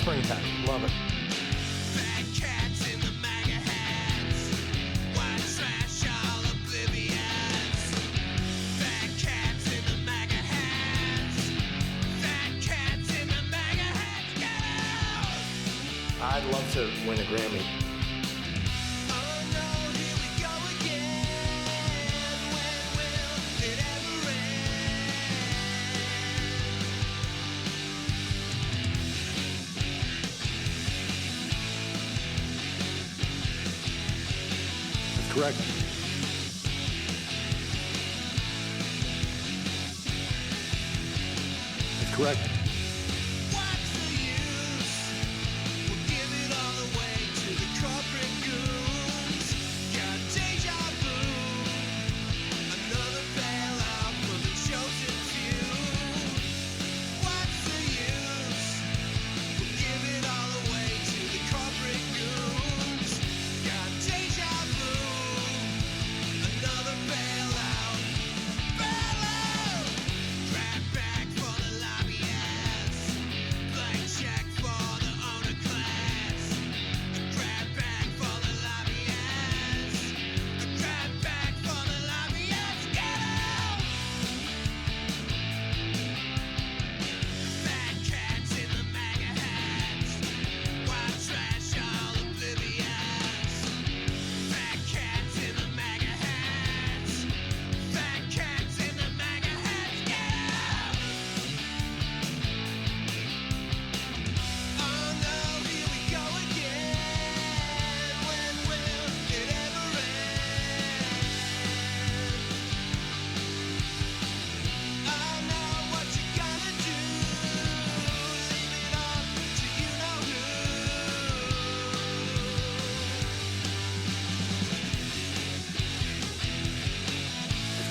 springtime. Love it. I'd love to win a Grammy. That's correct. That's correct.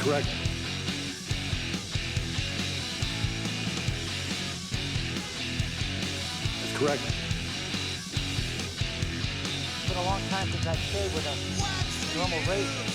Correct. That's correct. It's been a long time since I've stayed with a normal race.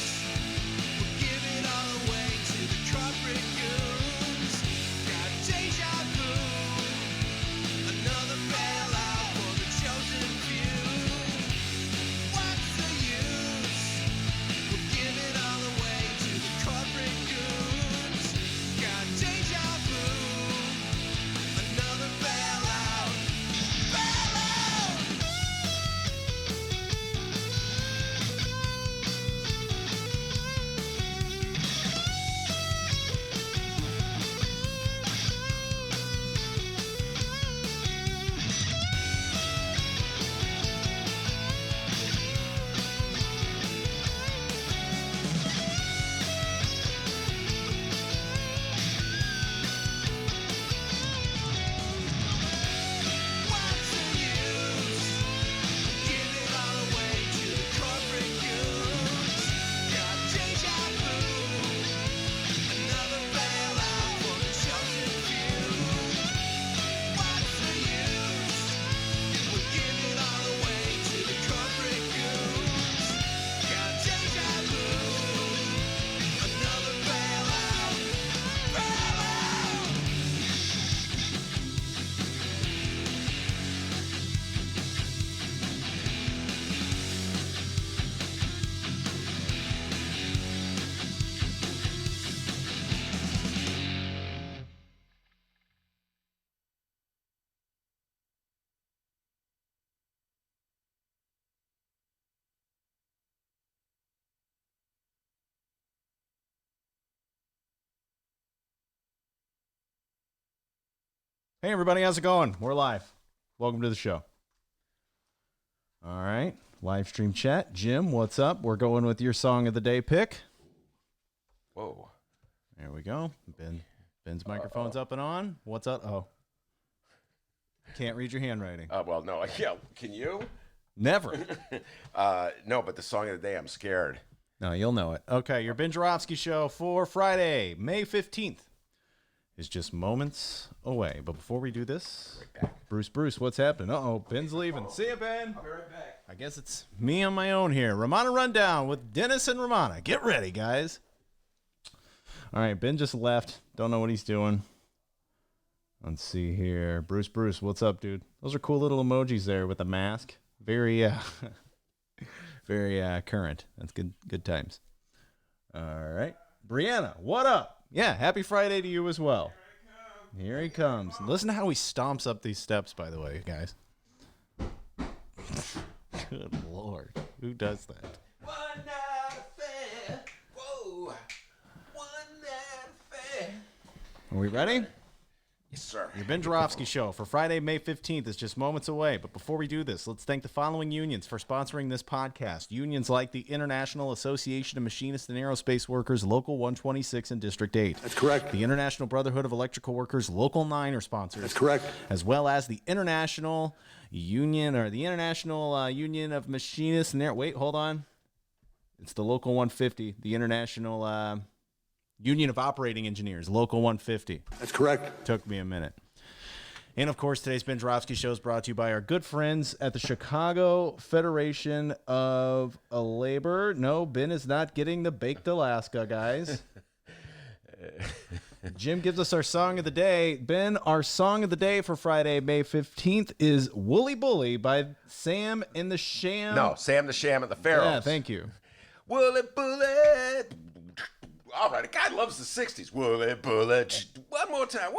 Hey everybody, how's it going? We're live. Welcome to the show. All right, live stream chat. Jim, what's up? We're going with your song of the day pick. Whoa. There we go. Ben's microphone's up and on. What's up? Oh. Can't read your handwriting. Well, no. Yeah, can you? Never. No, but the song of the day, I'm scared. No, you'll know it. Okay, your Ben Joravsky show for Friday, May 15th. Is just moments away. But before we do this, Bruce, what's happening? Uh-oh, Ben's leaving. See ya, Ben. I'll be right back. I guess it's me on my own here. Rummana Rundown with Dennis and Rummana. Get ready, guys. All right, Ben just left. Don't know what he's doing. Let's see here. Bruce, what's up, dude? Those are cool little emojis there with the mask. Very, very current. That's good times. All right. Brianna, what up? Yeah, happy Friday to you as well. Here he comes. Listen to how he stomps up these steps, by the way, guys. Good Lord. Who does that? One night affair. Whoa. One night affair. Are we ready? Yes, sir. Your Ben Joravsky Show for Friday, May 15th is just moments away. But before we do this, let's thank the following unions for sponsoring this podcast. Unions like the International Association of Machinists and Aerospace Workers, Local 126 and District 8. That's correct. The International Brotherhood of Electrical Workers, Local 9 are sponsors. That's correct. As well as the International Union of Machinists and Wait, hold on. It's the Local 150, the International Union of Operating Engineers, Local 150. That's correct. Took me a minute. And, of course, today's Ben Joravsky Show is brought to you by our good friends at the Chicago Federation of Labor. No, Ben is not getting the Baked Alaska, guys. Jim gives us our song of the day. Ben, our song of the day for Friday, May 15th is Wooly Bully by Sam and the Sham. No, Sam the Sham and the Pharaohs. Yeah, thank you. Wooly bully. All right, a guy loves the 60s. Wooly bully. One more time.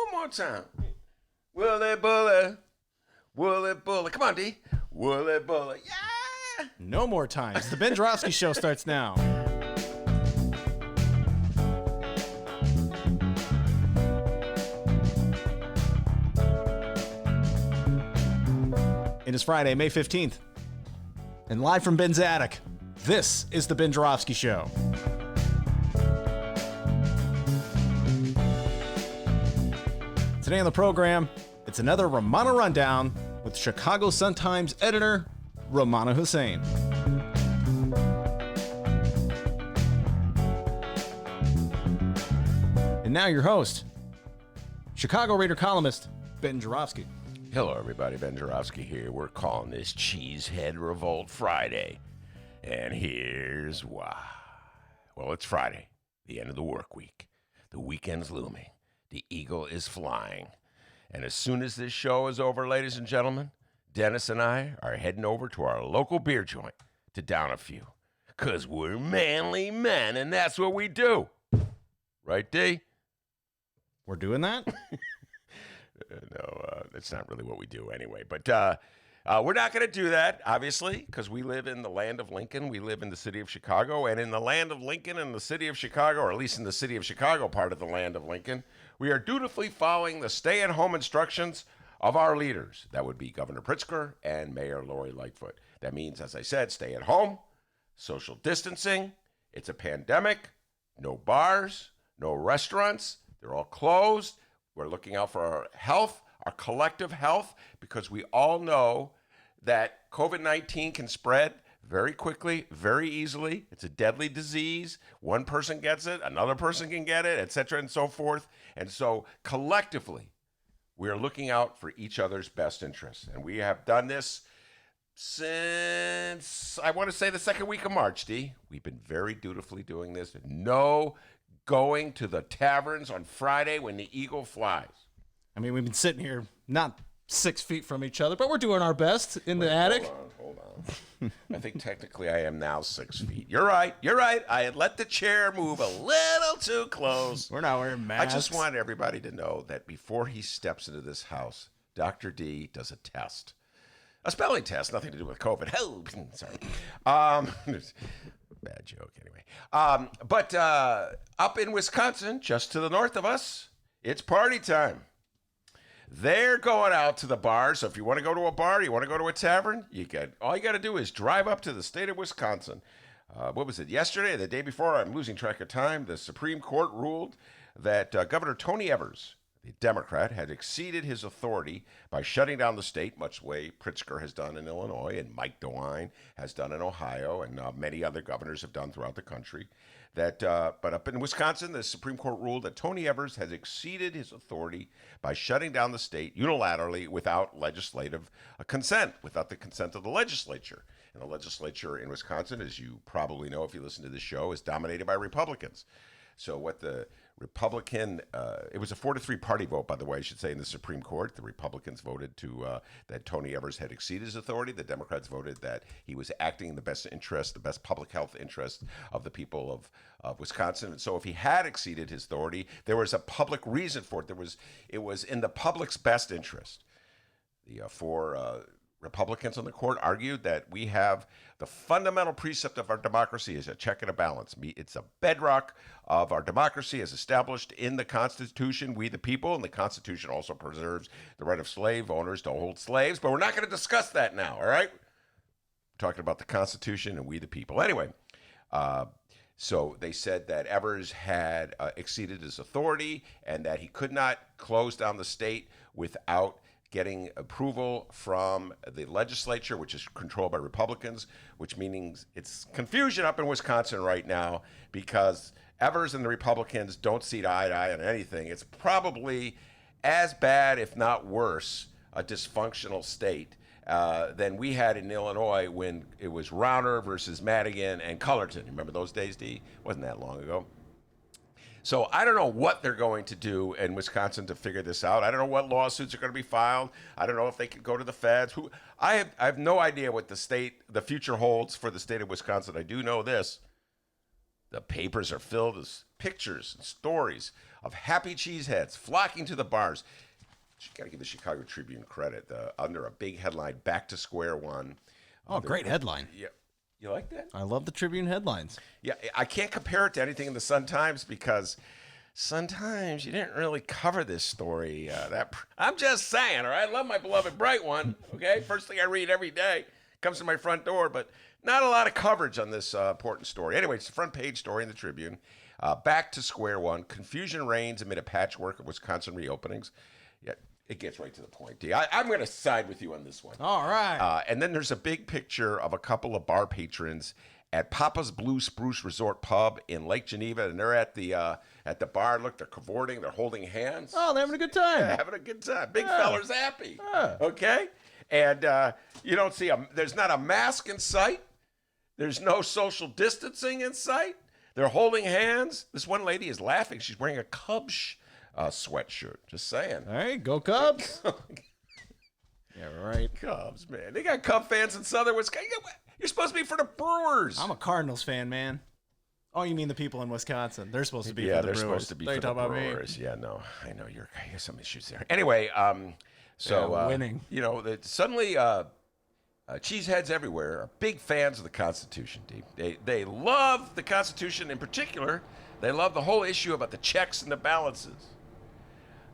Wooly bully. Wooly bully. Come on, D. Wooly bully. Yeah. No more times. The Ben Joravsky Show starts now. It is Friday, May 15th. And live from Ben's attic, this is the Ben Joravsky Show. Today on the program, it's another Rummana Rundown with Chicago Sun-Times editor, Rummana Hussain. And now your host, Chicago Reader columnist, Ben Joravsky. Hello, everybody. Ben Joravsky here. We're calling this Cheesehead Revolt Friday. And here's why. Well, it's Friday, the end of the work week. The weekend's looming. The eagle is flying. And as soon as this show is over, ladies and gentlemen, Dennis and I are heading over to our local beer joint to down a few. Because we're manly men, and that's what we do. Right, D? We're doing that? No, that's not really what we do anyway. But we're not going to do that, obviously, because we live in the land of Lincoln. We live in the city of Chicago. And in the land of Lincoln and the city of Chicago, or at least in the city of Chicago part of the land of Lincoln, we are dutifully following the stay-at-home instructions of our leaders. That would be Governor Pritzker and Mayor Lori Lightfoot. That means, as I said, stay at home, social distancing. It's a pandemic. No bars, no restaurants. They're all closed. We're looking out for our health, our collective health, because we all know that COVID-19 can spread very quickly, very easily. It's a deadly disease. One person gets it, another person can get it, et cetera, and so forth. And so collectively, we are looking out for each other's best interests. And we have done this since, I want to say, the second week of March, D. We've been very dutifully doing this. No going to the taverns on Friday when the eagle flies. I mean, we've been sitting here not 6 feet from each other, but we're doing our best in the attic. Hold on. I think technically I am now 6 feet. You're right. I had let the chair move a little too close. We're not wearing masks. I just want everybody to know that before he steps into this house, Dr. D does a test. A spelling test, nothing to do with COVID. Oh, sorry. Bad joke, anyway. But up in Wisconsin, just to the north of us, it's party time. They're going out to the bar. So if you want to go to a bar, you want to go to a tavern, all you got to do is drive up to the state of Wisconsin. What was it, yesterday or the day before? I'm losing track of time. The Supreme Court ruled that Governor Tony Evers, the Democrat, had exceeded his authority by shutting down the state, much the way Pritzker has done in Illinois and Mike DeWine has done in Ohio, and many other governors have done throughout the country. But up in Wisconsin, the Supreme Court ruled that Tony Evers has exceeded his authority by shutting down the state unilaterally without legislative consent, without the consent of the legislature. And the legislature in Wisconsin, as you probably know if you listen to this show, is dominated by Republicans. So what the Republican, it was a 4-3 party vote, by the way, I should say, in the Supreme Court. The Republicans voted that Tony Evers had exceeded his authority. The Democrats voted that he was acting in the best interest, the best public health interest of the people of Wisconsin. And so if he had exceeded his authority, there was a public reason for it. It was in the public's best interest. The four Republicans on the court argued that we have the fundamental precept of our democracy is a check and a balance. It's a bedrock of our democracy as established in the Constitution, we the people, and the Constitution also preserves the right of slave owners to hold slaves, but we're not going to discuss that now, all right? We're talking about the Constitution and we the people. Anyway, so they said that Evers had exceeded his authority and that he could not close down the state without getting approval from the legislature, which is controlled by Republicans, which means it's confusion up in Wisconsin right now because Evers and the Republicans don't see eye to eye on anything. It's probably as bad, if not worse, a dysfunctional state than we had in Illinois when it was Rauner versus Madigan and Cullerton. Remember those days, D? Wasn't that long ago. So I don't know what they're going to do in Wisconsin to figure this out. I don't know what lawsuits are going to be filed. I don't know if they could go to the feds. I have no idea what the future holds for the state of Wisconsin. I do know this. The papers are filled with pictures and stories of happy cheeseheads flocking to the bars. You got to give the Chicago Tribune credit. Under a big headline, back to square one. Oh, great headline. Yeah. You like that? I love the Tribune headlines. Yeah, I can't compare it to anything in the Sun-Times because Sun-Times, you didn't really cover this story. I'm just saying, all right? I love my beloved Bright One, okay? First thing I read every day comes to my front door, but not a lot of coverage on this important story. Anyway, it's the front page story in the Tribune. Back to square one. Confusion reigns amid a patchwork of Wisconsin reopenings. Yeah, it gets right to the point, D. I'm going to side with you on this one. All right. And then there's a big picture of a couple of bar patrons at Papa's Blue Spruce Resort Pub in Lake Geneva, and they're at the bar. Look, they're cavorting, they're holding hands. Oh, they're having a good time. Yeah, having a good time. Big feller's happy. Okay? And you don't see there's not a mask in sight. There's no social distancing in sight. They're holding hands. This one lady is laughing. She's wearing a Cubs sweatshirt. Just saying. All right, go Cubs. Yeah, right. Cubs, man. They got Cub fans in Southern Wisconsin. You're supposed to be for the Brewers. I'm a Cardinals fan, man. Oh, you mean the people in Wisconsin? They're supposed to be for the Brewers. Yeah, they're supposed to be for the Brewers. Yeah, no, I know you have some issues there. Anyway, winning. You know, suddenly cheeseheads everywhere are big fans of the Constitution, D. They love the Constitution in particular. They love the whole issue about the checks and the balances.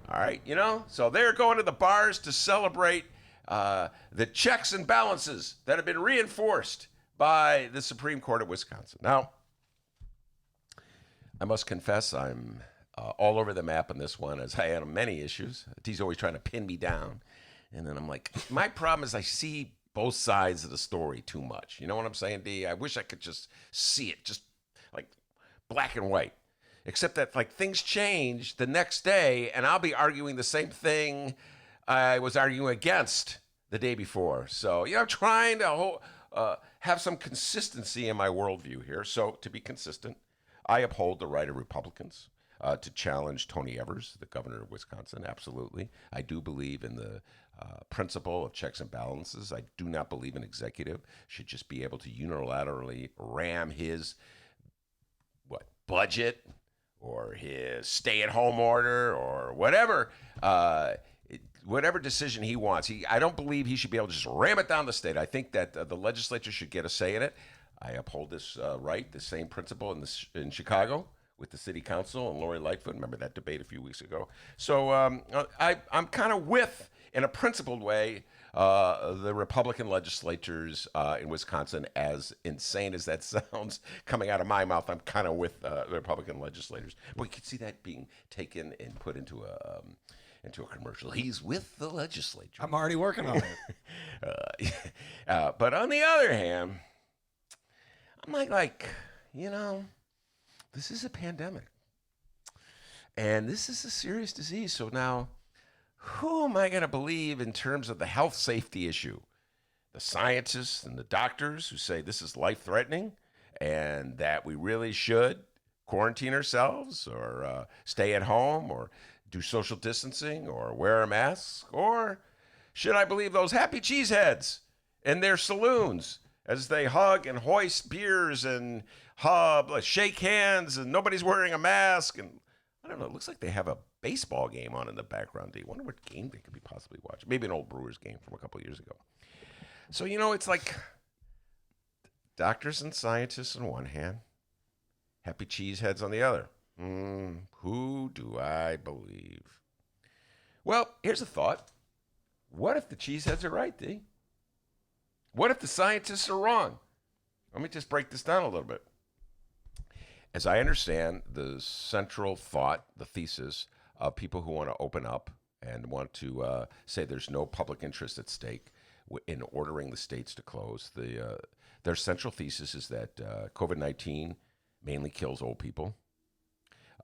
All right, you know? So they're going to the bars to celebrate the checks and balances that have been reinforced by the Supreme Court of Wisconsin. Now, I must confess I'm all over the map on this one, as I am on many issues. He's always trying to pin me down. And then I'm like, my problem is I see both sides of the story too much. You know what I'm saying, D? I wish I could just see it, just like black and white. Except that like things change the next day, and I'll be arguing the same thing I was arguing against the day before. So, you know, I'm trying to have some consistency in my worldview here. So, to be consistent, I uphold the right of Republicans to challenge Tony Evers, the governor of Wisconsin. Absolutely. I do believe in the principle of checks and balances. I do not believe an executive should just be able to unilaterally ram his budget or his stay-at-home order or whatever decision he wants. I don't believe he should be able to just ram it down the state. I think that the legislature should get a say in it. I uphold this right, the same principle in Chicago with the city council and Lori Lightfoot. Remember that debate a few weeks ago. So I'm kind of with, in a principled way, the Republican legislators in Wisconsin, as insane as that sounds coming out of my mouth. I'm kind of with the Republican legislators. But you can see that being taken and put into a commercial. He's with the legislature. I'm already working on it. But on the other hand, I'm like, you know, this is a pandemic. And this is a serious disease. So now, who am I going to believe in terms of the health safety issue? The scientists and the doctors who say this is life-threatening and that we really should quarantine ourselves or stay at home or do social distancing or wear a mask? Or should I believe those happy cheeseheads in their saloons as they hug and hoist beers and shake hands and nobody's wearing a mask? And I don't know, it looks like they have a baseball game on in the background. Do you wonder what game they could be possibly watching? Maybe an old Brewers game from a couple years ago. So, it's like doctors and scientists on one hand, happy cheeseheads on the other. Who do I believe? Well, here's a thought. What if the cheeseheads are right, D? What if the scientists are wrong? Let me just break this down a little bit. As I understand the central thought, the thesis of people who want to open up and want to say there's no public interest at stake in ordering the states to close, their central thesis is that COVID-19 mainly kills old people,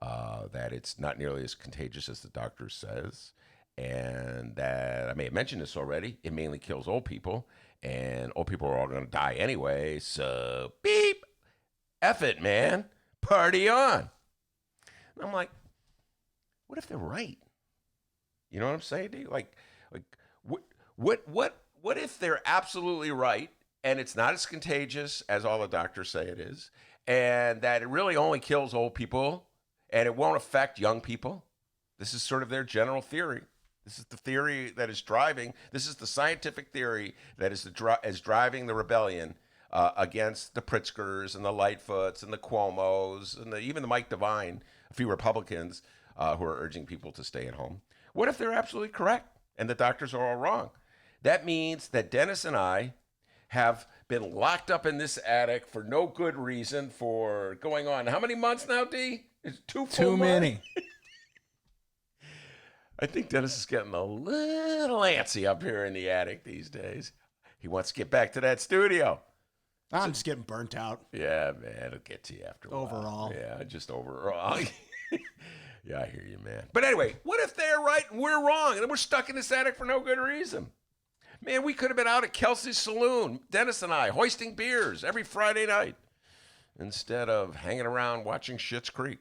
that it's not nearly as contagious as the doctor says, and that, I may have mentioned this already, it mainly kills old people, and old people are all going to die anyway, so beep, F it, man, party on. And I'm like, what if they're right? You know what I'm saying, dude? Like, what if they're absolutely right, and it's not as contagious as all the doctors say it is, and that it really only kills old people, and it won't affect young people? This is sort of their general theory. This is the theory that is driving. This is the scientific theory that is driving the rebellion against the Pritzkers and the Lightfoots and the Cuomos and even the Mike Devine, a few Republicans who are urging people to stay at home. What if they're absolutely correct and the doctors are all wrong? That means that Dennis and I have been locked up in this attic for no good reason for going on how many months now, D? It's too many. I think Dennis is getting a little antsy up here in the attic these days. He wants to get back to that studio. I'm just getting burnt out. Yeah, man, it'll get to you after a while. Overall. Yeah, just overall. Yeah, I hear you, man. But anyway, what if they're right and we're wrong and we're stuck in this attic for no good reason? Man, we could have been out at Kelsey's Saloon, Dennis and I, hoisting beers every Friday night instead of hanging around watching Schitt's Creek.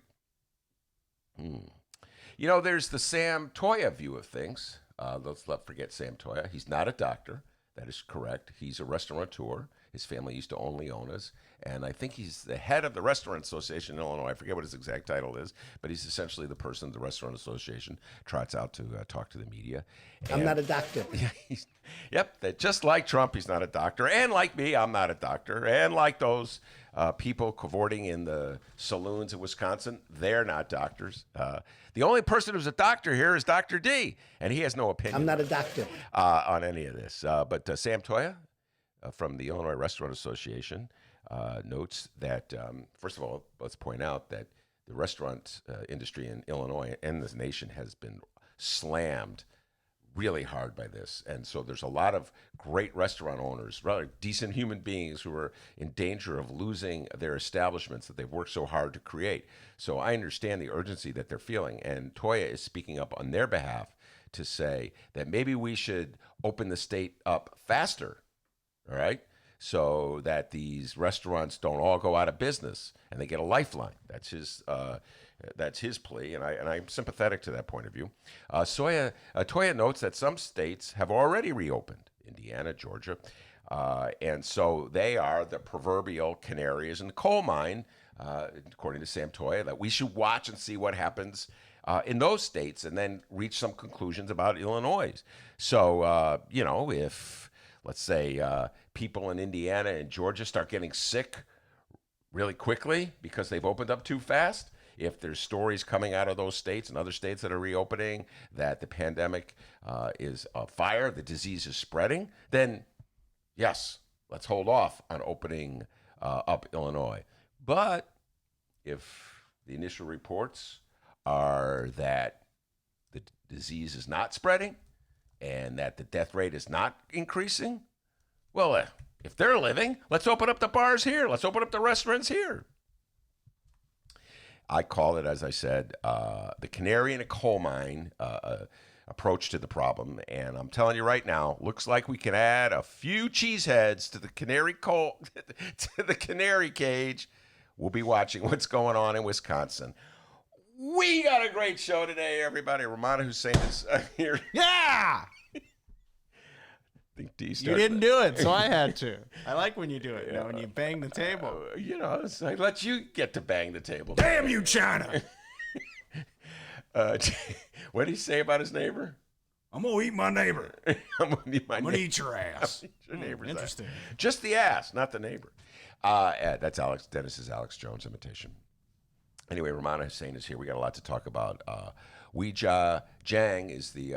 There's the Sam Toya view of things. Let's not forget Sam Toya. He's not a doctor. That is correct. He's a restaurateur. His family used to own Leona's. And I think he's the head of the Restaurant Association in Illinois. I forget what his exact title is, but he's essentially the person the Restaurant Association trots out to talk to the media. And I'm not a doctor. Yep, just like Trump, he's not a doctor. And like me, I'm not a doctor. And like those people cavorting in the saloons in Wisconsin, they're not doctors. The only person who's a doctor here is Dr. D, and he has no opinion. I'm not a doctor. On any of this. But Sam Toya from the Illinois Restaurant Association notes that, first of all, let's point out that the restaurant industry in Illinois and this nation has been slammed really hard by this. And so there's a lot of great restaurant owners, rather decent human beings who are in danger of losing their establishments that they've worked so hard to create. So I understand the urgency that they're feeling. And Toya is speaking up on their behalf to say that maybe we should open the state up faster, all right? So that these restaurants don't all go out of business and they get a lifeline. That's his plea, and I'm sympathetic to that point of view. Toya notes that some states have already reopened, Indiana, Georgia, and so they are the proverbial canaries in the coal mine, according to Sam Toya, that we should watch and see what happens in those states and then reach some conclusions about Illinois. So, if, let's say, people in Indiana and Georgia start getting sick really quickly because they've opened up too fast, if there's stories coming out of those states and other states that are reopening that the pandemic is a fire, the disease is spreading, then yes, let's hold off on opening up Illinois. But if the initial reports are that the disease is not spreading and that the death rate is not increasing, well, if they're living, let's open up the bars here. Let's open up the restaurants here. I call it, as I said, the canary in a coal mine approach to the problem. And I'm telling you right now, looks like we can add a few cheeseheads to the canary cage we'll be watching what's going on in Wisconsin. We got a great show today, everybody. Rummana Hussain is here. Yeah! You You didn't do it, so I had to. I like when you do it, when you bang the table. I let you get to bang the table. Damn you, China! What did he say about his neighbor? I'm gonna eat my neighbor. I'm gonna eat your ass. Your neighbor's Interesting. ass. Just the ass, not the neighbor. That's Dennis's Alex Jones imitation. Anyway, Rummana Hussain is here. We got a lot to talk about. Weijia Jiang is the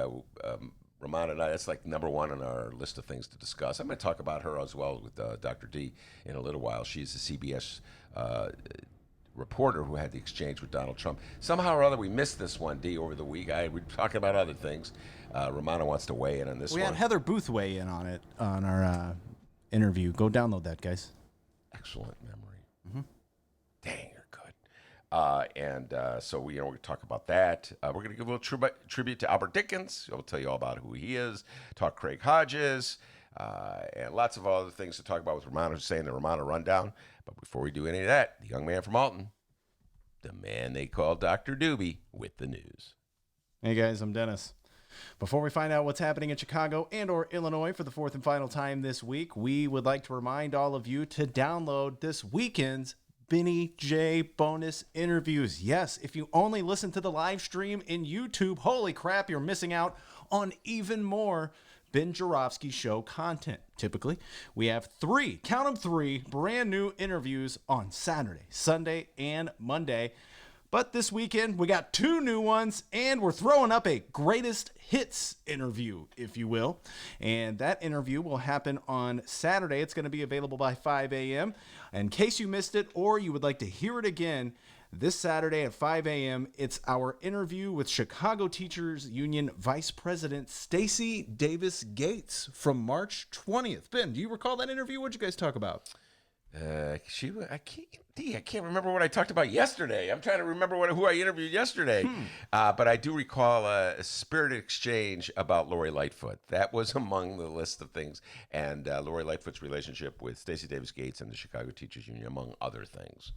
Rummana. That's like number one on our list of things to discuss. I'm going to talk about her as well with Dr. D in a little while. She's a CBS reporter who had the exchange with Donald Trump. Somehow or other, we missed this one, D, over the week. We're talking about other things. Rummana wants to weigh in on this one. We had Heather Booth weigh in on it on our interview. Go download that, guys. Excellent memory. Mm-hmm. Dang, you're good. So we're going to talk about that. We're going to give a little tribute to Albert Dickens. I'll tell you all about who he is. Talk Craig Hodges, and lots of other things to talk about with Rummana Hussain, the Rummana Rundown. But before we do any of that, the young man from Alton, the man they call Dr. Doobie, with the news. Hey guys, I'm Dennis. Before we find out what's happening in Chicago and or Illinois for the fourth and final time this week, we would like to remind all of you to download this weekend's Benny J bonus interviews. Yes, if you only listen to the live stream in YouTube, holy crap, you're missing out on even more Ben Joravsky Show content. Typically, we have three brand new interviews on Saturday, Sunday, and Monday. But this weekend, we got two new ones, and we're throwing up a greatest hits interview, if you will. And that interview will happen on Saturday. It's going to be available by 5 a.m. In case you missed it or you would like to hear it again, this Saturday at 5 a.m., it's our interview with Chicago Teachers Union Vice President Stacey Davis Gates from March 20th. Ben, do you recall that interview? What'd you guys talk about? I can't remember what I talked about yesterday. I'm trying to remember who I interviewed yesterday. But I do recall a spirited exchange about Lori Lightfoot. That was among the list of things. And Lori Lightfoot's relationship with Stacey Davis Gates and the Chicago Teachers Union, among other things.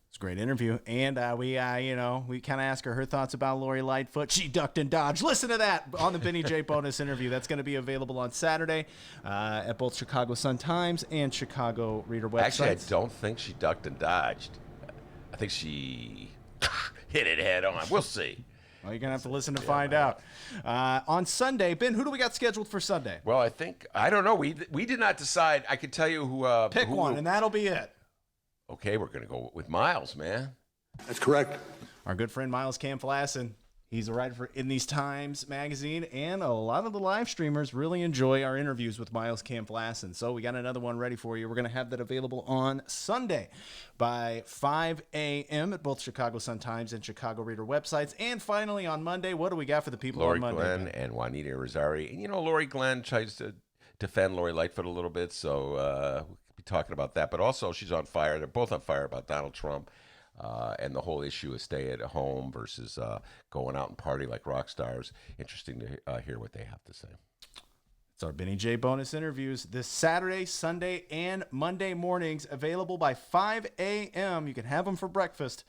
It's a great interview. And we kind of asked her thoughts about Lori Lightfoot. She ducked and dodged. Listen to that on the Benny J bonus interview. That's going to be available on Saturday at both Chicago Sun-Times and Chicago Reader websites. Actually, I don't think she ducked and dodged. I think she hit it head on. We'll see. Well, you're going to have to listen to find out. On Sunday, Ben, who do we got scheduled for Sunday? Well, I don't know. We did not decide. I could tell you who. Pick one, and that'll be it. Okay, we're going to go with Miles, man. That's correct. Our good friend Miles Kamflassen. He's a writer for In These Times magazine, and a lot of the live streamers really enjoy our interviews with Miles Kamflassen. So we got another one ready for you. We're going to have that available on Sunday by 5 a.m. at both Chicago Sun-Times and Chicago Reader websites. And finally, on Monday, what do we got for the people Lori on Monday? Glenn and Juanita Rosari. And, Lori Glenn tries to defend Lori Lightfoot a little bit, so we'll be talking about that. But also, she's on fire. They're both on fire about Donald Trump. And the whole issue is stay at home versus going out and party like rock stars. Interesting to hear what they have to say. It's our Benny J bonus interviews this Saturday, Sunday, and Monday mornings, available by 5 a.m. You can have them for breakfast.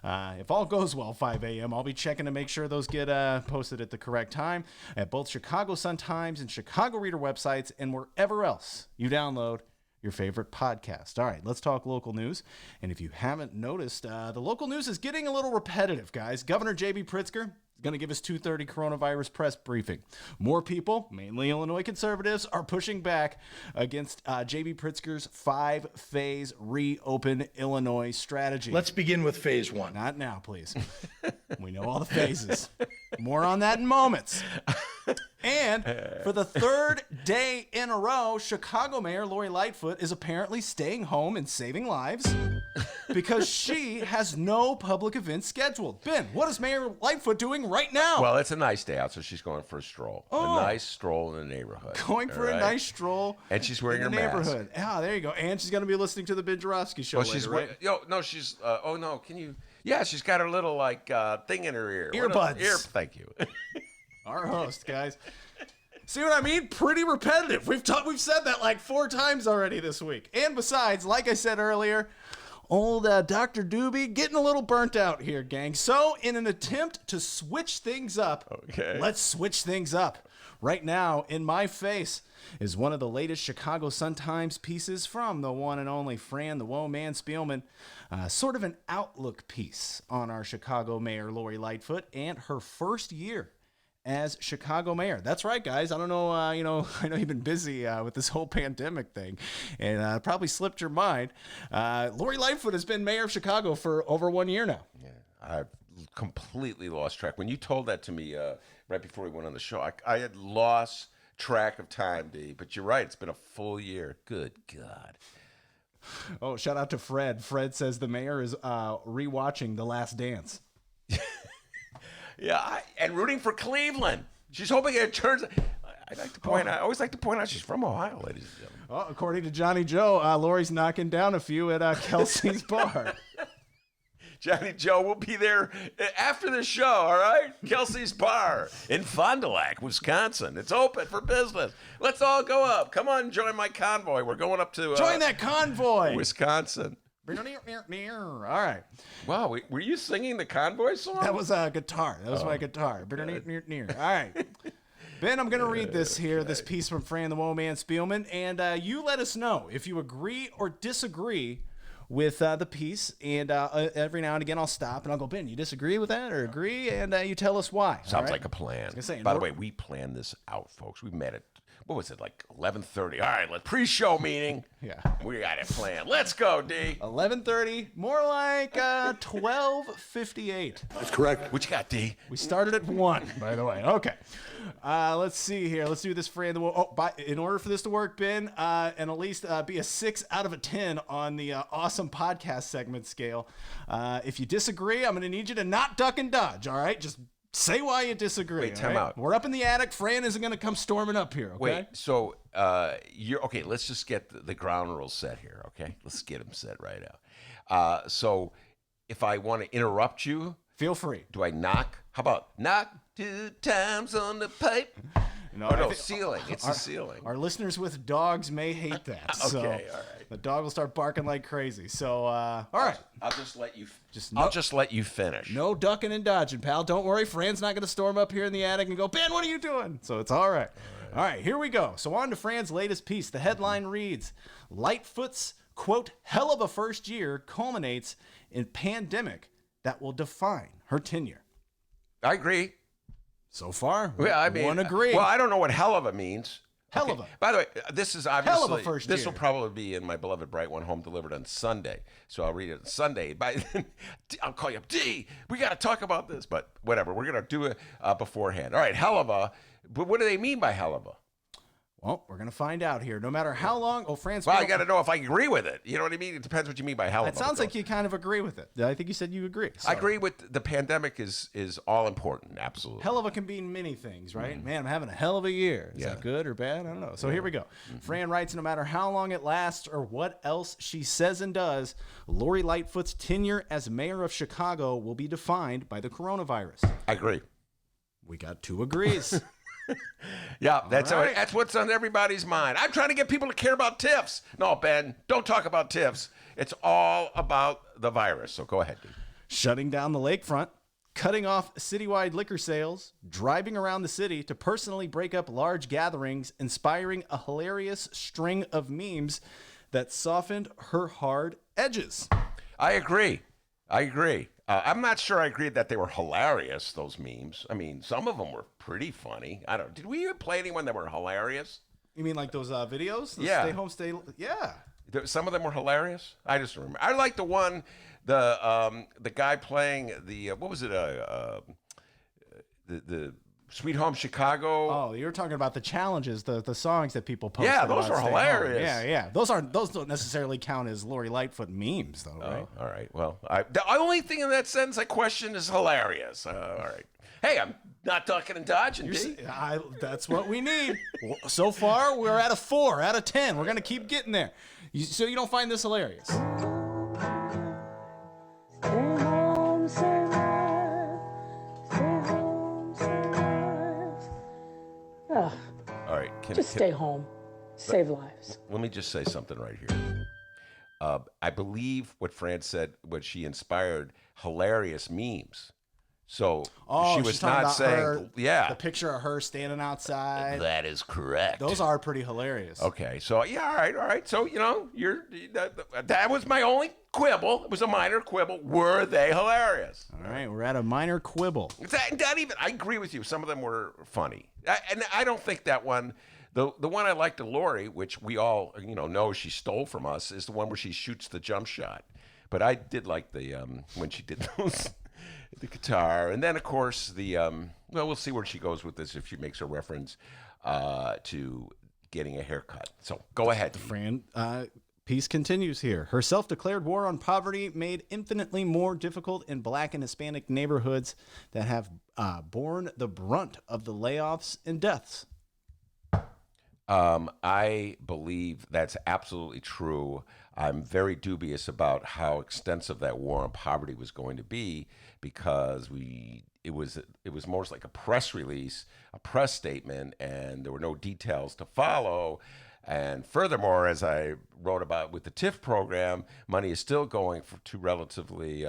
If all goes well, 5 a.m. I'll be checking to make sure those get posted at the correct time at both Chicago Sun-Times and Chicago Reader websites and wherever else you download your favorite podcast. All right, let's talk local news. And if you haven't noticed, the local news is getting a little repetitive, guys. Governor J.B. Pritzker is going to give his 2:30 coronavirus press briefing. More people, mainly Illinois conservatives, are pushing back against J.B. Pritzker's 5-phase reopen Illinois strategy. Let's begin with phase one. Not now, please. We know all the phases. More on that in moments. And for the third day in a row, Chicago Mayor Lori Lightfoot is apparently staying home and saving lives because she has no public events scheduled. Ben, what is Mayor Lightfoot doing right now? Well, it's a nice day out, so she's going for a stroll. Oh. A nice stroll in the neighborhood. Going for a nice stroll. And she's wearing in her the mask. neighborhood. Yeah, there you go. And she's going to be listening to the Ben Joravsky Show later, right? She's, can you? Yeah, she's got her little, thing in her ear. Earbuds. Thank you. Our host, guys. See what I mean? Pretty repetitive. We've said that like 4 times already this week. And besides, like I said earlier, Old Dr. Doobie getting a little burnt out here, gang. So, in an attempt to switch things up, let's switch things up. Right now, in my face is one of the latest Chicago Sun-Times pieces from the one and only Fran the Woe Man Spielman. Sort of an outlook piece on our Chicago mayor, Lori Lightfoot, and her first year as Chicago mayor. That's right, guys. I don't know, I know you've been busy with this whole pandemic thing, and probably slipped your mind. Lori Lightfoot has been mayor of Chicago for over 1 year now. Yeah, I've completely lost track. When you told that to me right before we went on the show, I had lost track of time, D. But you're right. It's been a full year. Good God. Oh, shout out to Fred. Fred says the mayor is rewatching The Last Dance. Yeah, and rooting for Cleveland. She's hoping it turns. I always like to point out she's from Ohio, ladies and gentlemen. Well, according to Johnny Joe, Lori's knocking down a few at Kelsey's bar. Johnny Joe will be there after the show, all right? Kelsey's Bar in Fond du Lac, Wisconsin. It's open for business. Let's all go up. Come on, join my convoy. We're going up to join that convoy, Wisconsin. All right. Wow, were you singing the convoy song? That was a guitar. That was my guitar. All right. Ben, I'm going to read this piece from Fran the Woe Man Spielman, and you let us know if you agree or disagree with the piece, and every now and again I'll stop and I'll go, Ben, you disagree with that or agree? And you tell us why. Sounds like a plan. By the way, we planned this out, folks. We met at, what was it, like 11:30? All right, let's pre-show meeting. Yeah. We got it planned. Let's go, D. 11:30, more like 12:58. That's correct. What you got, D? We started at 1, by the way. Okay. Let's see here. Let's do this, Fran. In order for this to work, Ben, and at least be a 6 out of a 10 on the awesome podcast segment scale. If you disagree, I'm going to need you to not duck and dodge, all right? Just say why you disagree. Wait, time out. We're up in the attic. Fran isn't going to come storming up here, okay? Wait, so you're okay. Let's just get the ground rules set here, okay? Let's get them set right out. So if I want to interrupt you, feel free. do I knock? How about knock 2 times on the pipe? No, ceiling. It's the ceiling. Our listeners with dogs may hate that. Okay, so all right. The dog will start barking like crazy. So, all right. I'll just let you. I'll just let you finish. No ducking and dodging, pal. Don't worry. Fran's not going to storm up here in the attic and go, Ben, what are you doing? So it's all right. All right, here we go. So on to Fran's latest piece. The headline reads, Lightfoot's, quote, hell of a first year culminates in pandemic that will define her tenure. I agree. So far, Yeah, I mean, one agree. Well, I don't know what hell of a means. Hell of a. By the way, this is obviously Hell of a first this year. will probably be in my beloved Bright One home delivered on Sunday. So I'll read it on Sunday. By then, I'll call you up. D, we got to talk about this, but whatever. We're gonna do it beforehand. All right, hell of a. But what do they mean by hell of a? Well, we're going to find out here. No matter how long. Oh, Fran's. Well, I got to know if I agree with it. You know what I mean? It depends what you mean by hell of a. It sounds like you kind of agree with it. I think you said you agree. So. I agree with the pandemic is all important. Absolutely. Hell of a can mean many things, right? Man, I'm having a hell of a year. Is that good or bad? I don't know. So here we go. Fran writes, no matter how long it lasts or what else she says and does, Lori Lightfoot's tenure as mayor of Chicago will be defined by the coronavirus. I agree. We got 2 agrees. Yeah, that's right. that's what's on everybody's mind. I'm trying to get people to care about TIFs. No, Ben, don't talk about TIFs. It's all about the virus. So go ahead, dude. Shutting down the lakefront, cutting off citywide liquor sales, driving around the city to personally break up large gatherings, inspiring a hilarious string of memes that softened her hard edges. I agree. I'm not sure I agreed that they were hilarious, those memes. I mean, some of them were pretty funny. Did we even play anyone that were hilarious? You mean like those videos? Yeah. Stay home, stay... Yeah. Some of them were hilarious. I just remember. I like the one, the guy playing the, what was it? The Sweet Home Chicago. Oh, you were talking about the challenges, the songs that people post. Yeah, those were hilarious. Yeah. Those don't necessarily count as Lori Lightfoot memes, though, right? Oh, all right. Well, the only thing in that sentence I question is hilarious. All right. Hey, I'm not ducking and dodging, D. That's what we need. So far, we're at a 4 out of 10. We're going to keep getting there. So you don't find this hilarious? Ugh, All right. just stay home. Save lives. Let me just say something right here. I believe what Fran said, what she inspired hilarious memes. So Oh, she she's was talking not about saying, her, yeah, the picture of her standing outside. that is correct. Those are pretty hilarious. Okay, so yeah, all right. So that was my only quibble. It was a minor quibble. Were they hilarious? All right, we're at a minor quibble. Not even. I agree with you. Some of them were funny, and I don't think that one. The one I liked to Lori, which we all know she stole from us, is the one where she shoots the jump shot. But I did like the when she did those. The guitar, and then of course the we'll see where she goes with this if she makes a reference to getting a haircut. So go ahead. Fran, piece continues here. Her self-declared war on poverty made infinitely more difficult in Black and Hispanic neighborhoods that have borne the brunt of the layoffs and deaths. I believe that's absolutely true. I'm very dubious about how extensive that war on poverty was going to be because it was more like a press release, a press statement, and there were no details to follow. And furthermore, as I wrote about with the TIF program, money is still going to relatively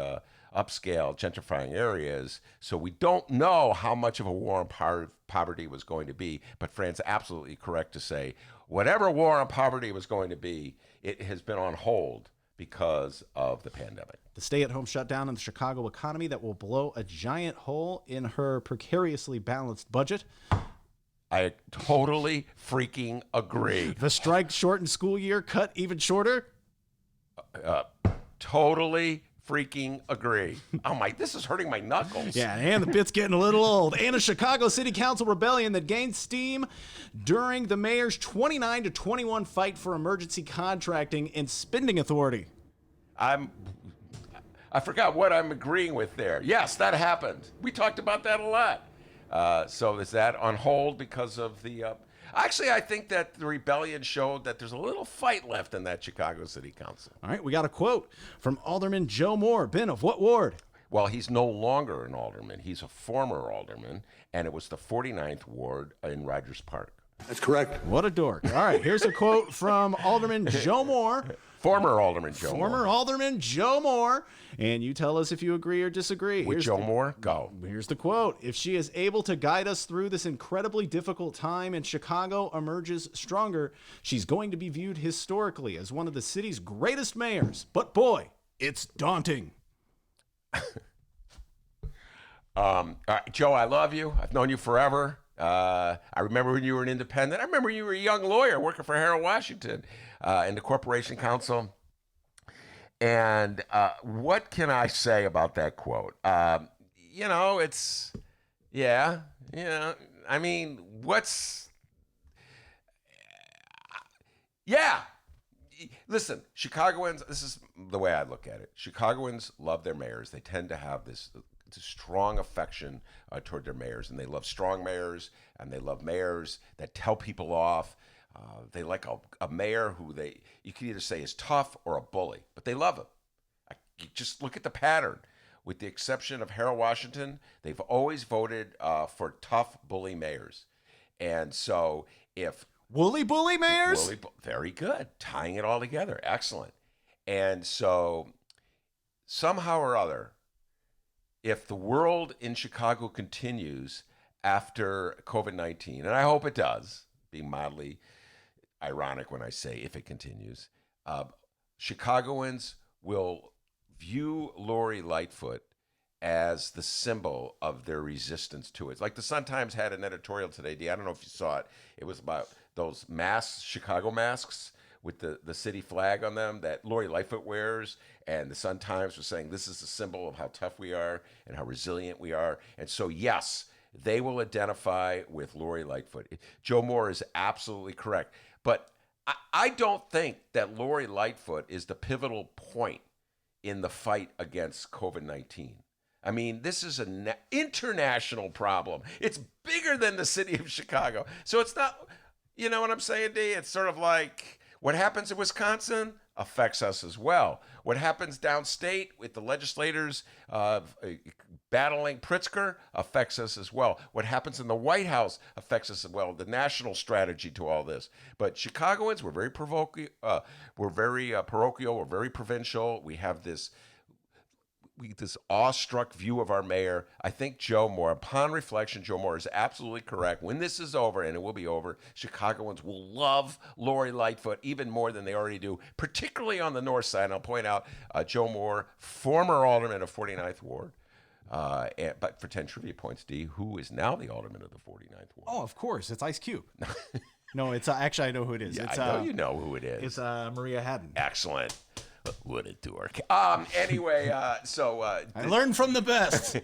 upscale gentrifying areas. So we don't know how much of a war on poverty was going to be. But Fran's absolutely correct to say whatever war on poverty was going to be, it has been on hold because of the pandemic. The stay-at-home shutdown in the Chicago economy that will blow a giant hole in her precariously balanced budget. I totally freaking agree. The strike shortened school year cut even shorter. Totally freaking agree. Oh this is hurting my knuckles. Yeah, and the bit's getting a little old. And a Chicago City Council rebellion that gained steam during the mayor's 29-21 fight for emergency contracting and spending authority. I forgot what I'm agreeing with there. Yes, that happened. We talked about that a lot. So is that on hold because of the... Actually, I think that the rebellion showed that there's a little fight left in that Chicago City Council. All right, we got a quote from Alderman Joe Moore. Ben, of what ward? Well, he's no longer an alderman. He's a former alderman, and it was the 49th ward in Rogers Park. That's correct. What a dork. All right, here's a quote from Alderman Joe Moore. Former Alderman Joe Moore. Former Alderman Joe Moore. And you tell us if you agree or disagree. With Joe Moore? Go. Here's the quote. If she is able to guide us through this incredibly difficult time and Chicago emerges stronger, she's going to be viewed historically as one of the city's greatest mayors. But boy, it's daunting. All right, Joe, I love you. I've known you forever. I remember when you were an independent. I remember you were a young lawyer working for Harold Washington in the Corporation Council. And what can I say about that quote? It's, yeah, I mean, yeah. Listen, Chicagoans, this is the way I look at it. Chicagoans love their mayors. They tend to have this strong affection toward their mayors, and they love strong mayors, and they love mayors that tell people off. They like a mayor who you can either say is tough or a bully, but they love him. You just look at the pattern. With the exception of Harold Washington, they've always voted for tough bully mayors. And so if... Bully mayors? Very good. Tying it all together. Excellent. And so somehow or other, if the world in Chicago continues after COVID-19, and I hope it does, being mildly ironic when I say if it continues, Chicagoans will view Lori Lightfoot as the symbol of their resistance to it. Like the Sun-Times had an editorial today, Dee, I don't know if you saw it. It was about those masks, Chicago masks, with the city flag on them that Lori Lightfoot wears, and the Sun-Times was saying this is a symbol of how tough we are and how resilient we are. And so, yes, they will identify with Lori Lightfoot. Joe Moore is absolutely correct. But I don't think that Lori Lightfoot is the pivotal point in the fight against COVID-19. I mean, this is an international problem. It's bigger than the city of Chicago. So it's not, you know what I'm saying, Dee? It's sort of like what happens in Wisconsin affects us as well. What happens downstate with the legislators battling Pritzker affects us as well. What happens in the White House affects us as well. The national strategy to all this. But Chicagoans, we're very parochial. We're very parochial. We're very provincial. We have this awestruck view of our mayor. I think Joe Moore, upon reflection, Joe Moore is absolutely correct. When this is over, and it will be over, Chicagoans will love Lori Lightfoot even more than they already do, particularly on the north side. And I'll point out Joe Moore, former alderman of 49th Ward, but for 10 trivia points, D, who is now the alderman of the 49th Ward. Oh, of course. It's Ice Cube. No, it's actually, I know who it is. Yeah, It's, I know you know who it is. It's Maria Haddon. Excellent. What a dork. Anyway, I learned from the best.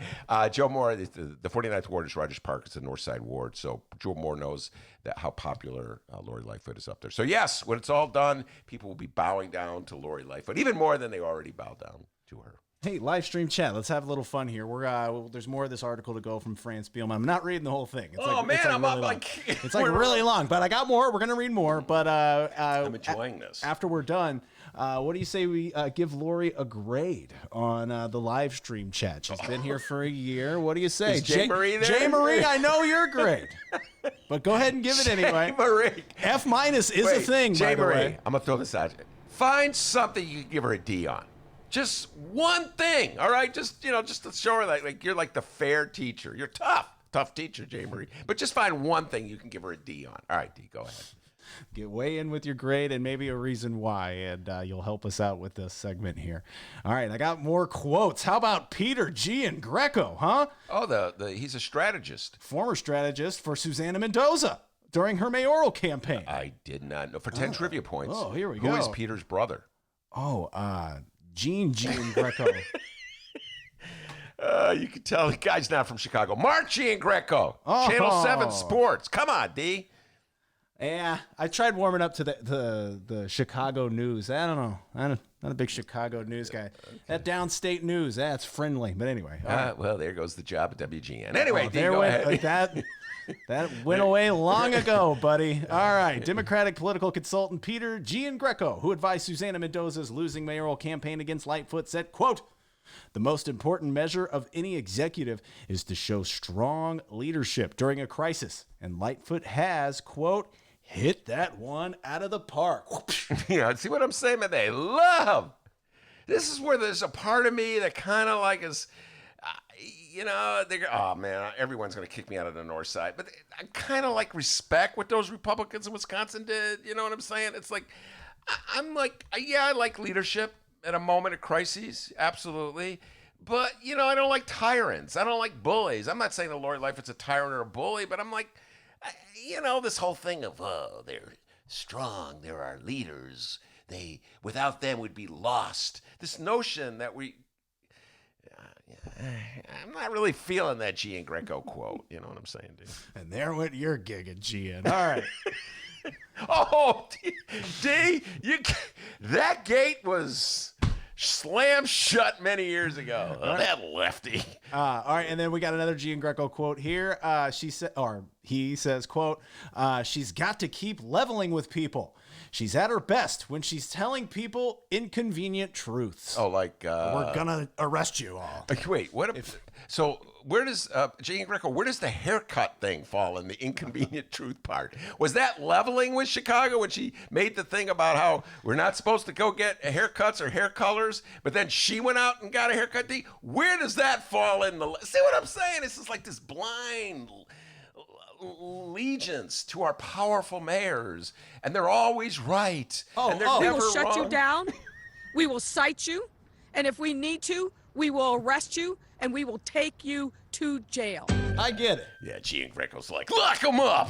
Joe Moore, the 49th Ward is Rogers Park. It's the North Side Ward. So Joe Moore knows that how popular Lori Lightfoot is up there. So yes, when it's all done, people will be bowing down to Lori Lightfoot, even more than they already bow down to her. Hey, live stream chat. Let's have a little fun here. There's more of this article to go from Franz Spielman. I'm not reading the whole thing. It's I'm really up long. like It's like really long, but I got more. We're gonna read more, but I'm enjoying this. After we're done, what do you say we give Lori a grade on the live stream chat? She's been here for a year. What do you say? Is Jay Marie there? Jay Marie, I know you're great, but go ahead and give it anyway. Marie. F- is a thing, Jay by the Marie, way. I'm gonna throw this out. Find something you can give her a D on. Just one thing, all right? Just to show her like you're like the fair teacher. You're tough teacher, Jay Marie. But just find one thing you can give her a D on. All right, D, go ahead. Get way in with your grade and maybe a reason why, and you'll help us out with this segment here. All right, I got more quotes. How about Peter Giangreco, huh? Oh, he's a strategist. Former strategist for Susana Mendoza during her mayoral campaign. I did not know. For 10 trivia points. Oh, here we Who go. is Peter's brother? Oh, Gene Giangreco. You can tell the guy's not from Chicago. Mark Giangreco, Oh. Channel 7 Sports. Come on, D. Yeah, I tried warming up to the Chicago news. I don't know. I'm not a big Chicago news guy. Okay. That downstate news, that's friendly. But anyway. Well, there goes the job at WGN. Anyway, D, there go went, ahead. like that went away long ago, buddy. All right. Democratic political consultant Peter Giangreco, who advised Susana Mendoza's losing mayoral campaign against Lightfoot, said, quote, "The most important measure of any executive is to show strong leadership during a crisis. And Lightfoot has, quote, hit that one out of the park." Yeah, see what I'm saying, man? They love. This is where there's a part of me that kind of like is, they go, oh man, everyone's going to kick me out of the north side. But I kind of like respect what those Republicans in Wisconsin did. You know what I'm saying? It's like, I'm like, yeah, I like leadership at a moment of crises. Absolutely. But, I don't like tyrants. I don't like bullies. I'm not saying that Lori Lightfoot's a tyrant or a bully, but I'm like, this whole thing of, they're strong, they're our leaders. Without them, we'd be lost. This notion that I'm not really feeling that Giangreco quote. You know what I'm saying, dude? And there went your gig at Gian. All right. Oh, D, that gate was slammed shut many years ago. That lefty. All right, and then we got another Giangreco quote here. He says, quote, "She's got to keep leveling with people. She's at her best when she's telling people inconvenient truths." Oh, like We're gonna arrest you all. Wait, so where does Giangreco? Where does the haircut thing fall in the inconvenient truth part? Was that leveling with Chicago when she made the thing about how we're not supposed to go get haircuts or hair colors, but then she went out and got a haircut? D, where does that fall in the? See what I'm saying? It's just like this blind allegiance to our powerful mayors, and they're always right. And they're We never will shut you wrong. down. We will cite you. And if we need to, we will arrest you and we will take you to jail. I get it. Yeah, Giangreco's like, lock him up.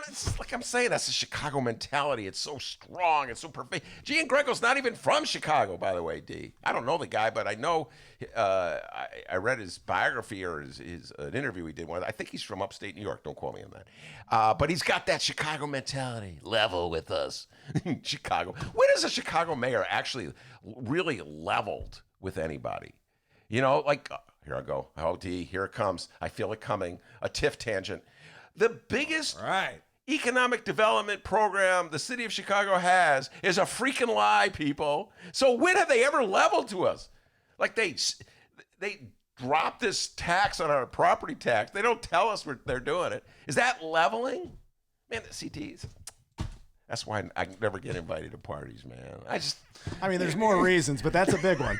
It's just like I'm saying, that's the Chicago mentality. It's so strong. It's so perfect. Giangreco's not even from Chicago, by the way, D. I don't know the guy, but I know, I read his biography or an interview he did. I think he's from upstate New York. Don't quote me on that. But he's got that Chicago mentality. Level with us. Chicago. When is a Chicago mayor actually really leveled with anybody? Here I go. Oh, D, here it comes. I feel it coming. A TIF tangent. The biggest economic development program the city of Chicago has is a freaking lie, people. So when have they ever leveled to us? Like they drop this tax on our property tax. They don't tell us they're doing it. Is that leveling? Man, the CTs. That's why I never get invited to parties, man. I mean, there's more reasons, but that's a big one.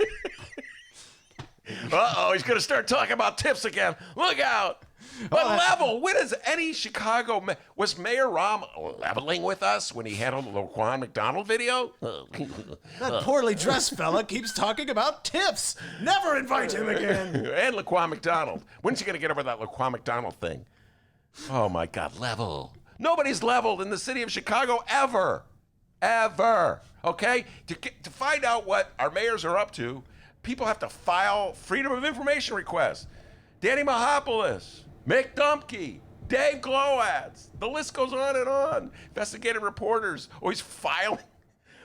Uh-oh, he's going to start talking about tips again. Look out. But level, when is any Chicago, was Mayor Rahm leveling with us when he handled the Laquan McDonald video? That poorly dressed fella keeps talking about tips. Never invite him again. And Laquan McDonald. When's he going to get over that Laquan McDonald thing? Oh, my God, level. Nobody's leveled in the city of Chicago ever. Ever. Okay? To find out what our mayors are up to, people have to file Freedom of Information requests. Danny Mahopoulos, Mick Dumpke, Dave Glowads. The list goes on and on. Investigative reporters always filing.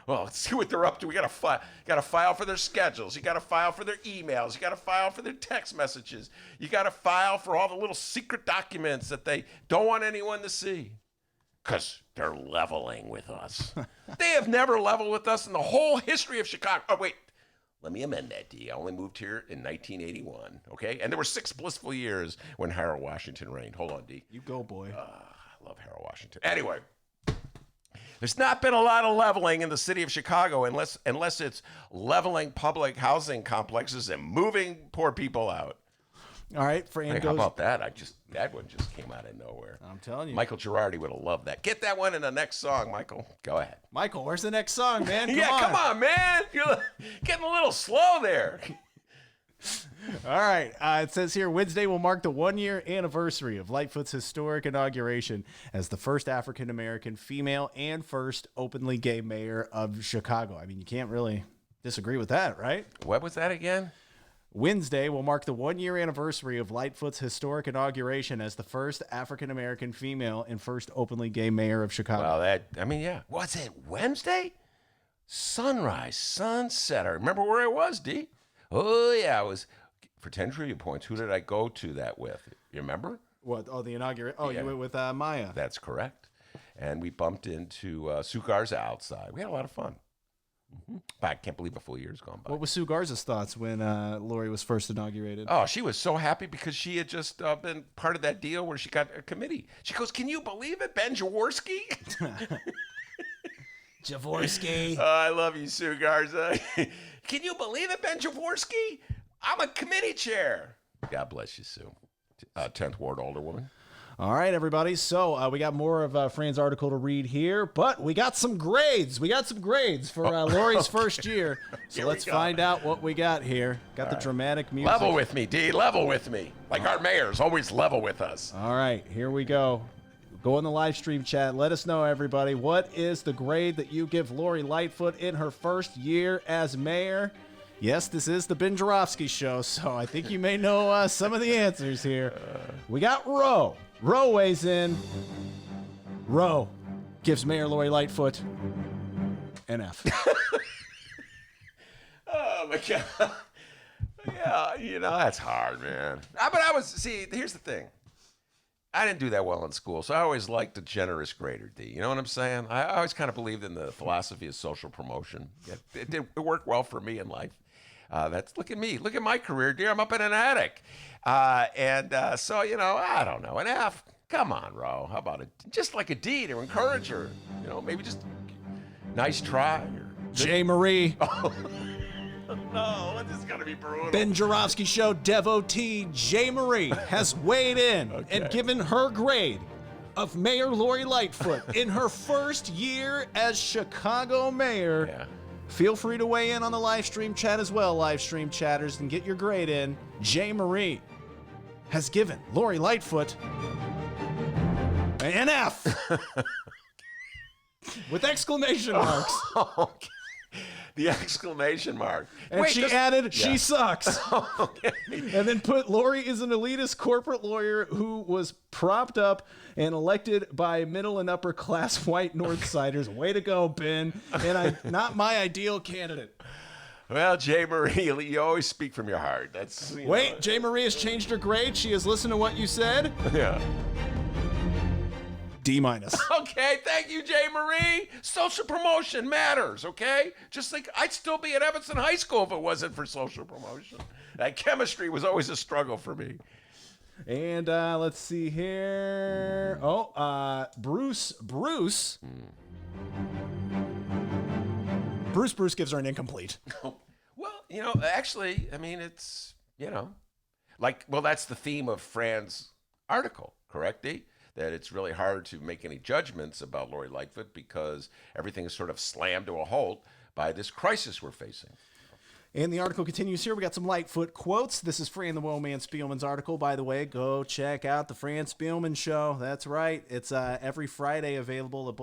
Well, let's see what they're up to. We got to file for their schedules. You got to file for their emails. You got to file for their text messages. You got to file for all the little secret documents that they don't want anyone to see. Because they're leveling with us. They have never leveled with us in the whole history of Chicago. Oh, wait. Let me amend that, D. I only moved here in 1981, okay? And there were 6 blissful years when Harold Washington reigned. Hold on, D. You go, boy. I love Harold Washington. Anyway, there's not been a lot of leveling in the city of Chicago unless it's leveling public housing complexes and moving poor people out. All right, Fran Hey, goes. how about that? That one just came out of nowhere. I'm telling you. Michael Girardi would have loved that. Get that one in the next song, Michael. Go ahead. Michael, where's the next song, man? Come on, man. You're getting a little slow there. All right. It says here, Wednesday will mark the 1-year anniversary of Lightfoot's historic inauguration as the first African-American female and first openly gay mayor of Chicago. I mean, you can't really disagree with that, right? What was that again? Wednesday will mark the 1-year anniversary of Lightfoot's historic inauguration as the first African-American female and first openly gay mayor of Chicago. Well, was it Wednesday? Sunrise, sunset. I remember where it was, D. Oh, yeah, it was for 10 trivia points. Who did I go to that with? You remember? What? Oh, the inauguration. Oh, Yeah. you went with Maya. That's correct. And we bumped into Sue Garza outside. We had a lot of fun. But I can't believe a full year's gone by. What was Sue Garza's thoughts when Lori was first inaugurated? Oh, she was so happy because she had just been part of that deal where she got a committee. She goes, "Can you believe it, Ben Jaworski?" Jaworski. Oh, I love you, Sue Garza. Can you believe it, Ben Jaworski? I'm a committee chair. God bless you, Sue. 10th Ward Alderwoman. All right, everybody. So we got more of Fran's article to read here, but we got some grades. We got some grades for Lori's first year. So let's find out what we got here. Got the dramatic music. Level with me, D. Level with me. Like our mayors always level with us. All right, here we go. Go in the live stream chat. Let us know, everybody. What is the grade that you give Lori Lightfoot in her first year as mayor? Yes, this is the Ben Joravsky show, so I think you may know some of the answers here. We got Roe. Roe weighs in. Roe gives Mayor Lori Lightfoot an F. Oh, my God. Yeah, that's hard, man. Here's the thing. I didn't do that well in school, so I always liked a generous grader, D. You know what I'm saying? I always kind of believed in the philosophy of social promotion. It worked well for me in life. Look at me. Look at my career, dear. I'm up in an attic. So, I don't know. An F. Come on, Ro. How about it? Just like a D to encourage her. Maybe just nice try. J. Marie. No, this is going to be brutal. Ben Joravsky Show devotee J. Marie has weighed in and given her grade of Mayor Lori Lightfoot in her first year as Chicago mayor. Yeah. Feel free to weigh in on the live stream chat as well, live stream chatters, and get your grade in. J. Marie has given Lori Lightfoot an F with exclamation marks. Okay. The exclamation mark. And she added, she sucks. Okay. And then put, Lori is an elitist corporate lawyer who was propped up and elected by middle and upper class white Northsiders. Way to go, Ben. And not my ideal candidate. Well, J. Marie, you always speak from your heart. Wait, J. Marie has changed her grade. She has listened to what you said. Yeah. D-. Okay, thank you, J. Marie. Social promotion matters, okay? Just like I'd still be at Evanston High School if it wasn't for social promotion. That chemistry was always a struggle for me. And let's see here. Oh, Bruce. Bruce gives her an incomplete. Well, actually, I mean, it's, that's the theme of Fran's article, correct, Dee? That it's really hard to make any judgments about Lori Lightfoot because everything is sort of slammed to a halt by this crisis we're facing. And the article continues here. We got some Lightfoot quotes. This is Fran the Woman Spielman's article, by the way. Go check out the Fran Spielman Show. That's right. It's every Friday available at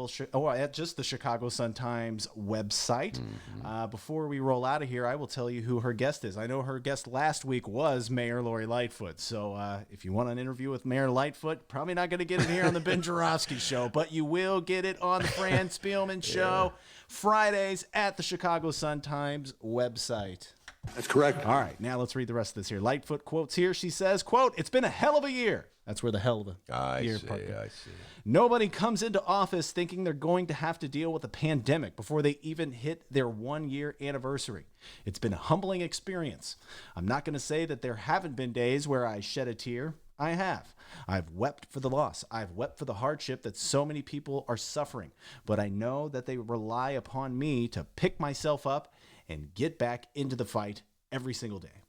at just the Chicago Sun-Times website. Mm-hmm. Before we roll out of here, I will tell you who her guest is. I know her guest last week was Mayor Lori Lightfoot. So if you want an interview with Mayor Lightfoot, probably not going to get it here on the Ben Joravsky Show, but you will get it on the Fran Spielman Show. Fridays at the Chicago Sun-Times website. That's correct. All right, now let's read the rest of this here. Lightfoot quotes here. She says, quote, "It's been a hell of a year." That's where the hell of a year part comes. I see. "Nobody comes into office thinking they're going to have to deal with a pandemic before they even hit their 1-year anniversary. It's been a humbling experience. I'm not going to say that there haven't been days where I shed a tear. I have. I've wept for the loss. I've wept for the hardship that so many people are suffering. But I know that they rely upon me to pick myself up and get back into the fight every single day."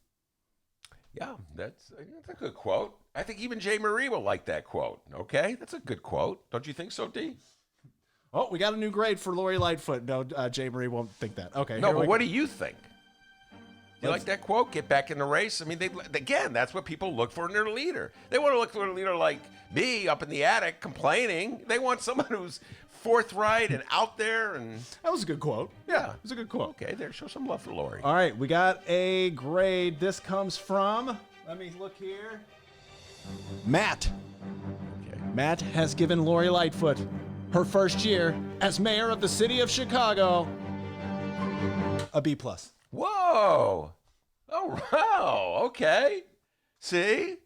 Yeah, that's a good quote. I think even Jay Marie will like that quote. Okay, that's a good quote. Don't you think so, D? Oh, we got a new grade for Lori Lightfoot. No, Jay Marie won't think that. Okay. No, but what do you think? You like that quote? Get back in the race. I mean, again, that's what people look for in their leader. They want to look for a leader like me up in the attic complaining. They want someone who's forthright and out there. And That was a good quote. Yeah, it was a good quote. Okay, there, show some love for Lori. All right, we got a grade. This comes from, let me look here, Matt. Okay. Matt has given Lori Lightfoot her first year as mayor of the city of Chicago a B+. Whoa! Oh, wow! Okay. See,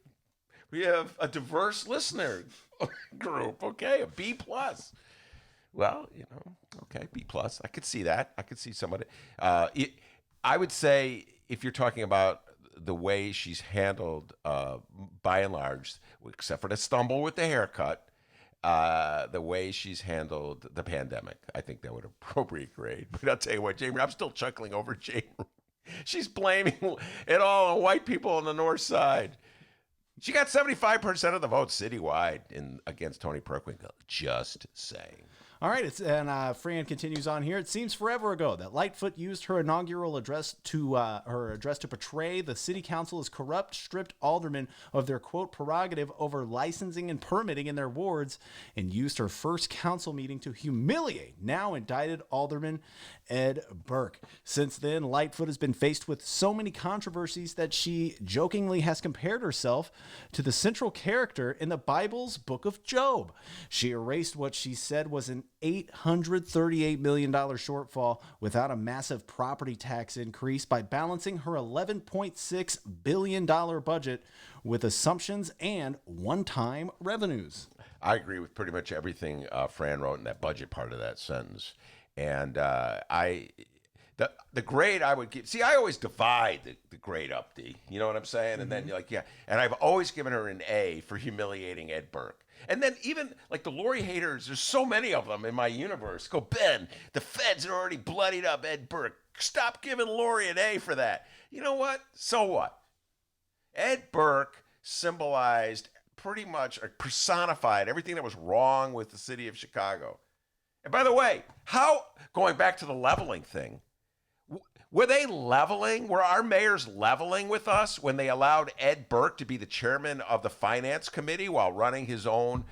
we have a diverse listener group. Okay, a B+. Well, okay, B+. I could see that. I could see somebody. I would say if you're talking about the way she's handled, by and large, except for the stumble with the haircut, the way she's handled the pandemic, I think that would appropriate grade. But I'll tell you what, Jamie, I'm still chuckling over Jamie. She's blaming it all on white people on the north side. She got 75% of the votes citywide against Tony Perkwinkle. Just saying. All right, Fran continues on here. "It seems forever ago that Lightfoot used her inaugural address to portray the city council as corrupt, stripped aldermen of their, quote, prerogative over licensing and permitting in their wards, and used her first council meeting to humiliate now indicted alderman Ed Burke. Since then, Lightfoot has been faced with so many controversies that she jokingly has compared herself to the central character in the Bible's book of Job. She erased what she said was an $838 million shortfall without a massive property tax increase by balancing her $11.6 billion budget with assumptions and one-time revenues." I agree with pretty much everything Fran wrote in that budget part of that sentence. And the grade I would give, see, I always divide the grade up, D. You know what I'm saying? And then you're like, yeah. And I've always given her an A for humiliating Ed Burke. And then even like the Lori haters, there's so many of them in my universe. Go, Ben, the feds are already bloodied up Ed Burke. Stop giving Lori an A for that. You know what? So what? Ed Burke symbolized pretty much, or personified everything that was wrong with the city of Chicago. And by the way, going back to the leveling thing, were they leveling? Were our mayors leveling with us when they allowed Ed Burke to be the chairman of the finance committee while running his own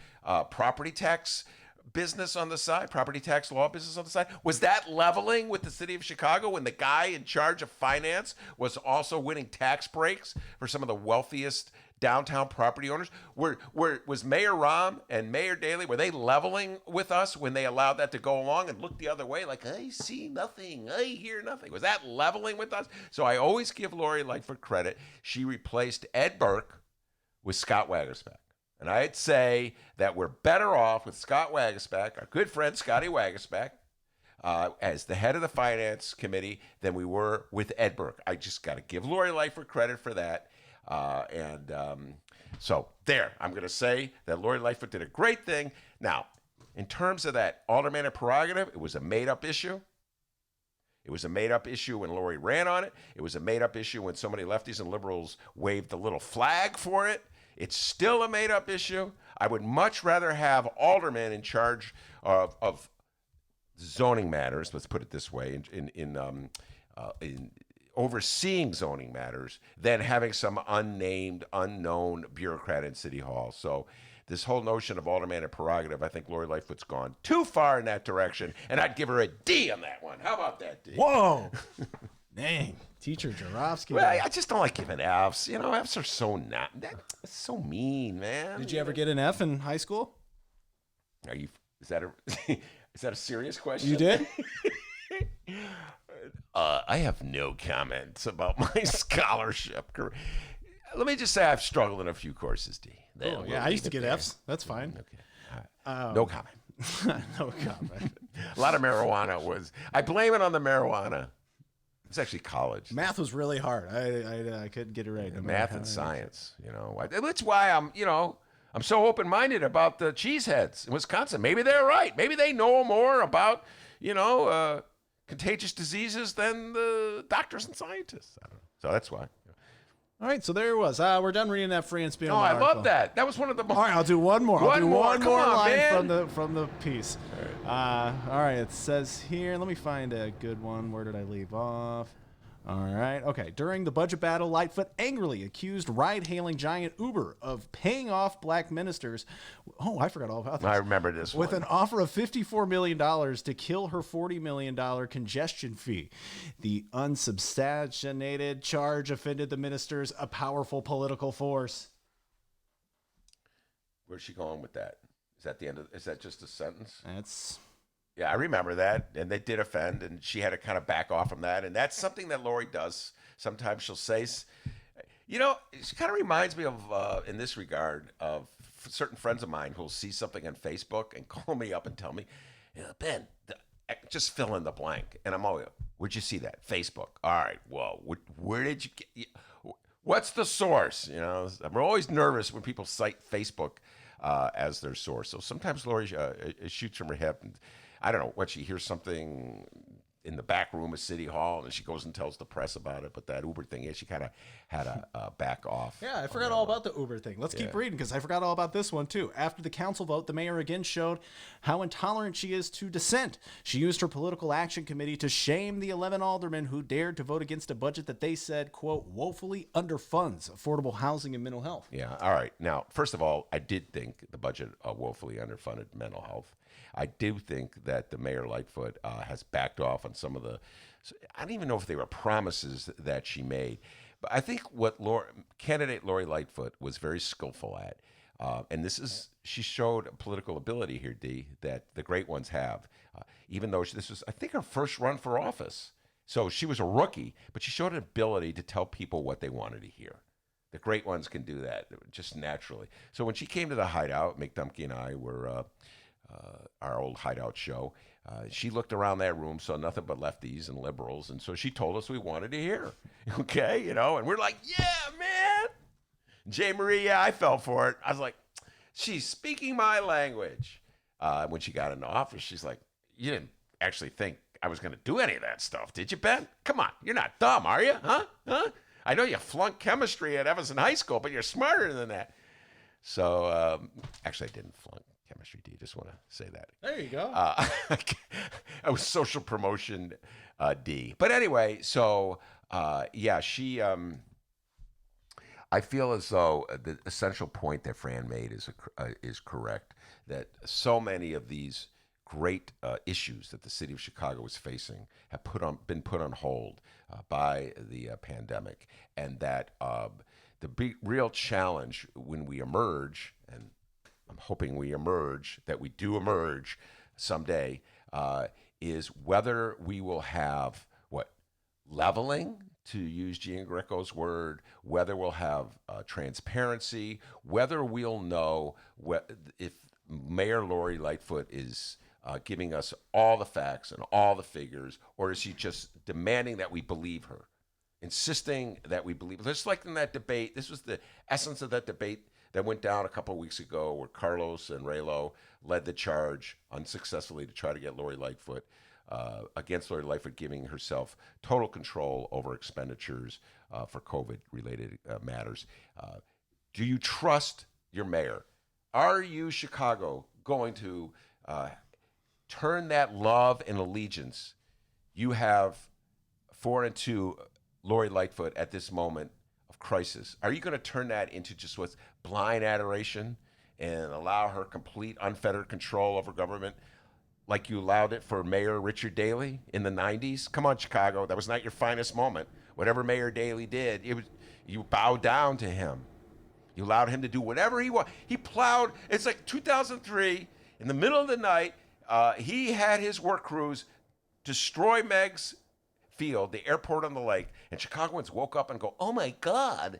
property tax business on the side, property tax law business on the side? Was that leveling with the city of Chicago when the guy in charge of finance was also winning tax breaks for some of the wealthiest downtown property owners? Was Mayor Rahm and Mayor Daley, were they leveling with us when they allowed that to go along and look the other way like, I see nothing, I hear nothing? Was that leveling with us? So I always give Lori Lightfoot credit. She replaced Ed Burke with Scott Wagerspack. And I'd say that we're better off with Scott Wagerspack, our good friend Scotty Wagerspack, as the head of the finance committee than we were with Ed Burke. I just got to give Lori Lightfoot credit for that. So there, I'm going to say that Lori Lightfoot did a great thing. Now, in terms of that aldermanic prerogative, it was a made-up issue. It was a made-up issue when Lori ran on it. It was a made-up issue when so many lefties and liberals waved the little flag for it. It's still a made-up issue. I would much rather have aldermen in charge of zoning matters, let's put it this way, in overseeing zoning matters than having some unnamed, unknown bureaucrat in City Hall. So this whole notion of aldermanic prerogative, I think Lori Lightfoot's gone too far in that direction, and I'd give her a D on that one. How about that, D? Whoa. Dang. Teacher Joravsky. Well, I just don't like giving Fs. You know, Fs are so that's so mean, man. Did you ever get an F in high school? Is that a serious question? You did? I have no comments about my scholarship career. Let me just say I've struggled in a few courses, D. Oh, yeah, I used to get Fs. That's fine. Okay. No comment. No comment. A lot of marijuana I blame it on the marijuana. It's actually college. Math was really hard. I couldn't get it right. Math and science, you know. That's why I'm so open-minded about the Cheeseheads in Wisconsin. Maybe they're right. Maybe they know more about, contagious diseases than the doctors and scientists. I don't know. So that's why. All right, so there it was. We're done reading that free and Oh, I love that. That was one of the. All right, I'll do one more. I'll do one Come more on, line man. from the piece. All right, it says here. Let me find a good one. Where did I leave off? All right. Okay. During the budget battle, Lightfoot angrily accused ride-hailing giant Uber of paying off black ministers. Oh, I forgot all about this. I remember this with one. an offer of $54 million to kill her $40 million congestion fee. The unsubstantiated charge offended the ministers, a powerful political force. Where's she going with that? Is that the end of? Is that just a sentence? That's. Yeah, I remember that, and they did offend, and she had to kind of back off from that, and that's something that Lori does. Sometimes she'll say, she kind of reminds me of, in this regard, of certain friends of mine who'll see something on Facebook and call me up and tell me, Ben, just fill in the blank, and I'm always, where'd you see that? Facebook. All right, well, where did you get? What's the source? I'm always nervous when people cite Facebook as their source. So sometimes Lori shoots from her hip. And, I don't know, she hears something in the back room of City Hall, and she goes and tells the press about it. But that Uber thing, she kind of had to back off. Yeah, I forgot all about the Uber thing. Let's keep reading because I forgot all about this one, too. After the council vote, the mayor again showed how intolerant she is to dissent. She used her political action committee to shame the 11 aldermen who dared to vote against a budget that they said, quote, woefully underfunds affordable housing and mental health. Yeah, all right. Now, first of all, I did think the budget woefully underfunded mental health. I do think that the Mayor Lightfoot has backed off on some of the, I don't even know if they were promises that she made, but I think what candidate Lori Lightfoot was very skillful at, and she showed political ability here, D, that the great ones have, even though this was, I think, her first run for office. So she was a rookie, but she showed an ability to tell people what they wanted to hear. The great ones can do that just naturally. So when she came to the Hideout, Mick Dumke and I were our old Hideout show. She looked around that room, saw nothing but lefties and liberals, and so she told us we wanted to hear. Okay, and we're like, yeah, man. Jay Marie, I fell for it. I was like, she's speaking my language. When she got into office, she's like, you didn't actually think I was going to do any of that stuff, did you, Ben? Come on, you're not dumb, are you? Huh? I know you flunked chemistry at Evanston High School, but you're smarter than that. So, actually, I didn't flunk chemistry, D. Just want to say that. There you go. I was social promotion D. But anyway, so, she, I feel as though the essential point that Fran made is correct, that so many of these great issues that the city of Chicago is facing have been put on hold by the pandemic, and that the big real challenge when we emerge, and I'm hoping we emerge, that we do emerge someday, is whether we will have leveling, to use Gian Greco's word, whether we'll have transparency, whether we'll know if Mayor Lori Lightfoot is giving us all the facts and all the figures, or is she just demanding that we believe her, insisting that we believe? Just like in that debate, this was the essence of that debate that went down a couple of weeks ago, where Carlos and Raylo led the charge unsuccessfully to try to get Lori Lightfoot against Lori Lightfoot giving herself total control over expenditures for COVID-related matters. Do you trust your mayor? Are you, Chicago, going to turn that love and allegiance you have for and to Lori Lightfoot at this moment of crisis? Are you going to turn that into just what's blind adoration and allow her complete unfettered control over government like you allowed it for Mayor Richard Daley in the 90s? Come on, Chicago. That was not your finest moment. Whatever Mayor Daley did, you bowed down to him. You allowed him to do whatever he wanted. He plowed. It's like 2003, in the middle of the night, he had his work crews destroy Meigs Field, the airport on the lake, and Chicagoans woke up and go, oh my God,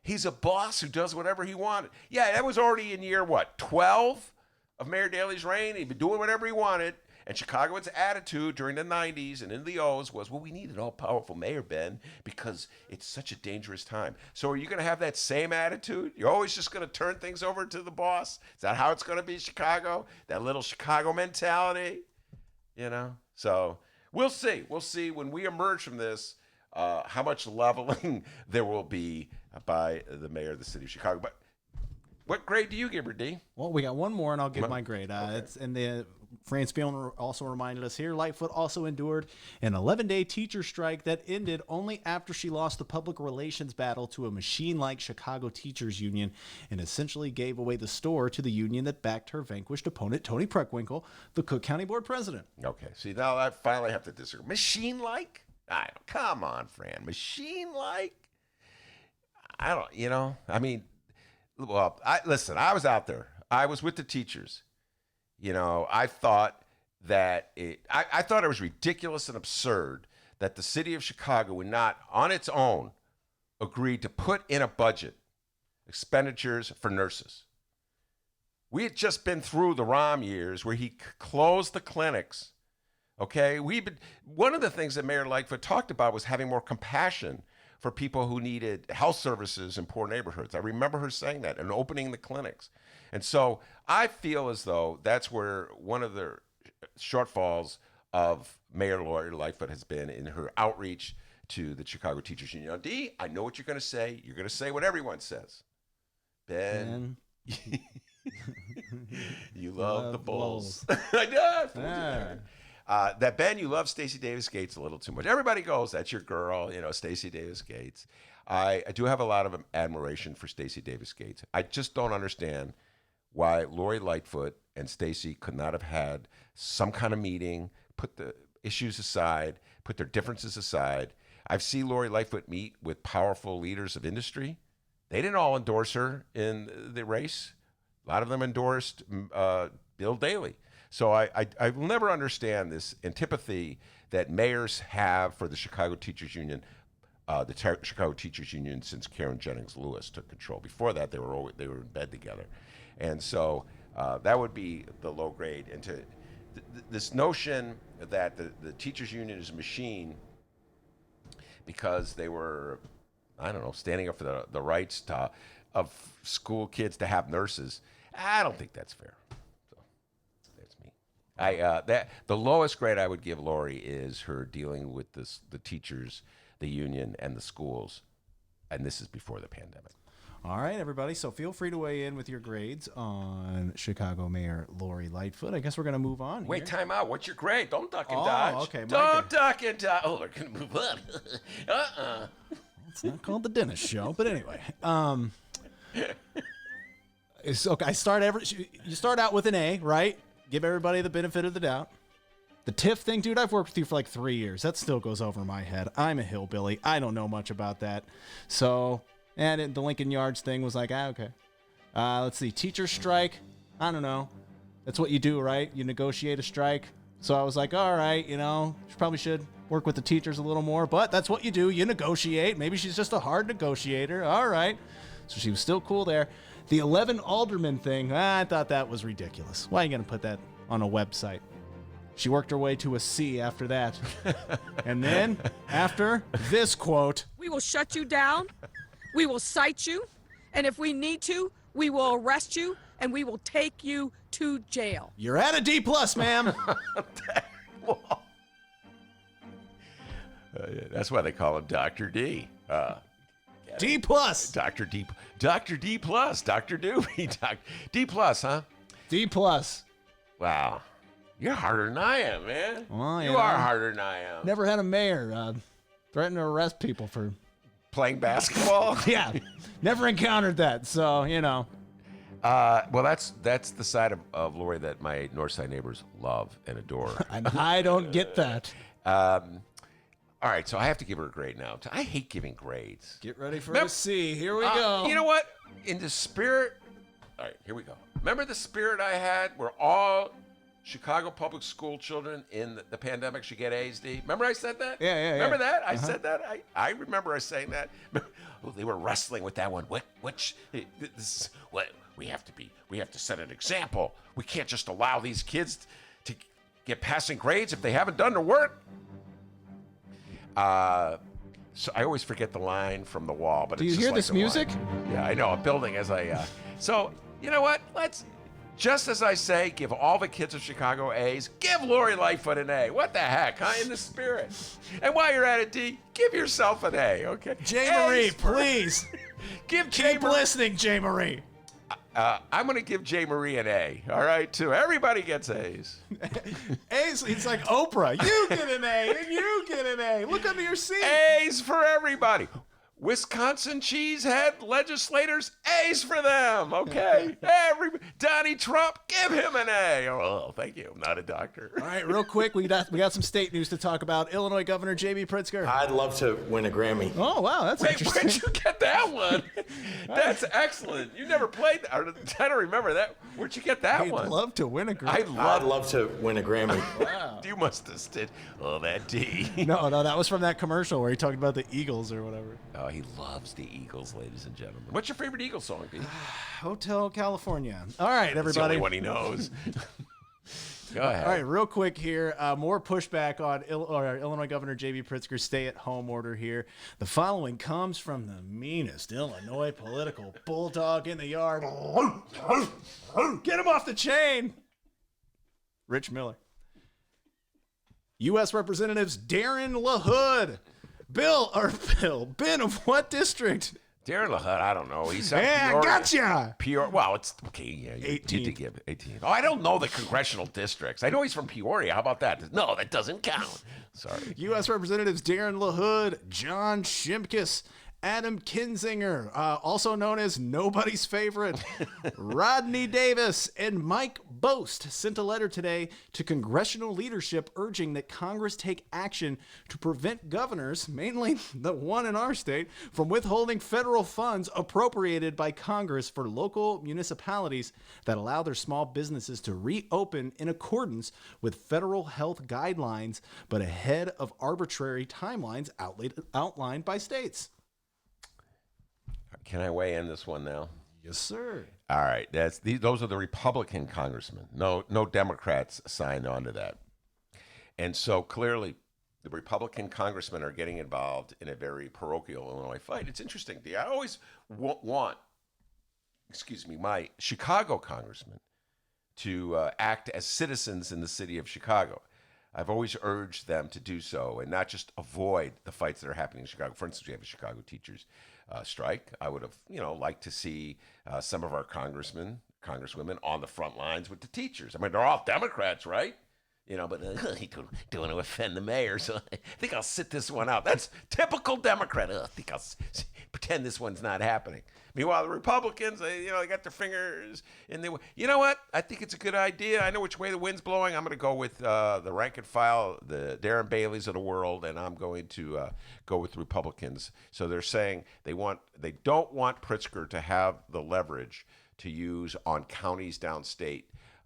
he's a boss who does whatever he wanted. Yeah, that was already in year, 12 of Mayor Daley's reign? He'd been doing whatever he wanted. And Chicagoans' attitude during the 90s and in the O's was, well, we need an all-powerful mayor, Ben, because it's such a dangerous time. So are you going to have that same attitude? You're always just going to turn things over to the boss? Is that how it's going to be, Chicago? That little Chicago mentality? So we'll see. We'll see when we emerge from this how much leveling there will be by the mayor of the city of Chicago. But what grade do you give her, D? Well, we got one more, and I'll give my grade. It's in the Franz Spielman also reminded us here. Lightfoot also endured an 11-day teacher strike that ended only after she lost the public relations battle to a machine-like Chicago teachers union and essentially gave away the store to the union that backed her vanquished opponent, Tony Preckwinkle, the Cook County Board president. Okay, see, now I finally have to disagree. Machine-like? Come on, Fran. Machine-like? I don't, well, listen, I was out there. I was with the teachers. I thought that I thought it was ridiculous and absurd that the city of Chicago would not, on its own, agree to put in a budget expenditures for nurses. We had just been through the Rahm years where he closed the clinics. Okay, one of the things that Mayor Lightfoot talked about was having more compassion for people who needed health services in poor neighborhoods. I remember her saying that and opening the clinics. And so I feel as though that's where one of the shortfalls of Mayor Lori Lightfoot has been in her outreach to the Chicago Teachers Union. Now, D, I know what you're going to say. You're going to say what everyone says. Ben, you love the Bulls. I know. That Ben, you love Stacey Davis Gates a little too much. Everybody goes, that's your girl, Stacey Davis Gates. I do have a lot of admiration for Stacey Davis Gates. I just don't understand why Lori Lightfoot and Stacey could not have had some kind of meeting, put the issues aside, put their differences aside. I've seen Lori Lightfoot meet with powerful leaders of industry. They didn't all endorse her in the race. A lot of them endorsed Bill Daley. So I will never understand this antipathy that mayors have for the Chicago Teachers Union, Chicago Teachers Union since Karen Jennings Lewis took control. Before that, they were in bed together, and so that would be the low grade. And to this notion that the teachers union is a machine because they were, standing up for the rights of school kids to have nurses. I don't think that's fair. The lowest grade I would give Lori is her dealing with the teachers, the union, and the schools, and this is before the pandemic. All right, everybody. So feel free to weigh in with your grades on Chicago Mayor Lori Lightfoot. I guess we're going to move on. Wait, time out. What's your grade? Don't duck and dodge. Okay. Don't duck and dodge. Oh, we're going to move on. It's not called the dentist show, but anyway. You start out with an A, right? Give everybody the benefit of the doubt. The TIF thing, dude, I've worked with you for like 3 years. That still goes over my head. I'm a hillbilly. I don't know much about that. So, and the Lincoln Yards thing was like, okay. Let's see. Teacher strike. I don't know. That's what you do, right? You negotiate a strike. So I was like, all right, probably should work with the teachers a little more. But that's what you do. You negotiate. Maybe she's just a hard negotiator. All right. So she was still cool there. The 11 aldermen thing, I thought that was ridiculous. Why are you going to put that on a website? She worked her way to a C after that. And then, after this quote, We will shut you down. We will cite you. And if we need to, we will arrest you and we will take you to jail. you're at a D plus, ma'am. That's why they call him Dr. D. D plus. Dr. D plus, Dr. Doobie. D plus, huh? D plus. Wow. You're harder than I am, man. Well, you are harder than I am. Never had a mayor threaten to arrest people for. Playing basketball? Yeah. Never encountered that. So, Well, that's the side of Lori that my Northside neighbors love and adore. And I don't get that. All right, so I have to give her a grade now. I hate giving grades. Get ready for a C. Here we go. You know what? In the spirit... All right, here we go. Remember the spirit I had where all Chicago public school children in the pandemic should get A's, D? Remember I said that? Yeah. Remember that? I said that? I remember us saying that. Oh, they were wrestling with that one. We have to set an example. We can't just allow these kids to get passing grades if they haven't done their work. So I always forget the line from the wall, but Do it's you just hear like this the music? line. Yeah, I know. I'm building as I. So you know what? Let's just as I say, give all the kids of Chicago A's. Give Lori Lightfoot an A. What the heck, huh? In the spirit. And while you're at it, D, give yourself an A. Okay. J. Marie, please. Give J. Keep Marie. listening, J. Marie. I'm going to give J. Marie an A. All right, too. Everybody gets A's. A's, it's like Oprah. You get an A, and you get an A. Look under your seat. A's for everybody. Wisconsin Cheesehead legislators, A's for them, okay? Donnie Trump, give him an A. Oh, thank you. I'm not a doctor. All right, real quick, we got some state news to talk about. Illinois Governor J.B. Pritzker. I'd love to win a Grammy. Oh, wow, that's Wait, interesting. where'd you get that one? That's excellent. You never played that. I don't remember that. Where'd you get that I'd one? love to win a Grammy. I'd love to win a Grammy. Wow. You must have stood. Oh, that D. No, that was from that commercial where he talked about the Eagles or whatever. Oh, he loves the Eagles, ladies and gentlemen. What's your favorite Eagles song, D? Hotel California. All right, That's the only everybody. one he knows. Go ahead. All right, real quick here. More pushback on Illinois Governor J.B. Pritzker's stay-at-home order here. The following comes from the meanest Illinois political bulldog in the yard. Get him off the chain! Rich Miller. U.S. Representatives Darren LaHood. Ben of what district? Darren LaHood, I don't know. He's up Yeah, Peoria. gotcha! Peoria. Well, it's okay. Yeah, you 18. need to give 18. Oh, I don't know the congressional districts. I know he's from Peoria. How about that? No, that doesn't count. Sorry. U.S. Representatives Darren LaHood, John Shimkus, Adam Kinzinger, also known as Nobody's Favorite, Rodney Davis, and Mike Boast sent a letter today to congressional leadership urging that Congress take action to prevent governors, mainly the one in our state, from withholding federal funds appropriated by Congress for local municipalities that allow their small businesses to reopen in accordance with federal health guidelines, but ahead of arbitrary timelines outlined by states. Can I weigh in this one now? Yes, sir. All right. Those are the Republican congressmen. No Democrats signed on to that. And so clearly the Republican congressmen are getting involved in a very parochial Illinois fight. It's interesting. I always want, my Chicago congressmen to act as citizens in the city of Chicago. I've always urged them to do so and not just avoid the fights that are happening in Chicago. For instance, we have a Chicago teachers strike. I would have, liked to see some of our congresswomen on the front lines with the teachers. I mean, they're all Democrats, right? But I don't want to offend the mayor, so I think I'll sit this one out. That's typical Democrat. I think I'll pretend this one's not happening. Meanwhile, the Republicans, they got their fingers in the. You know what? I think it's a good idea. I know which way the wind's blowing. I'm going to go with the rank and file, the Darren Baileys of the world, and I'm going to go with the Republicans. So they're saying they don't want Pritzker to have the leverage to use on counties downstate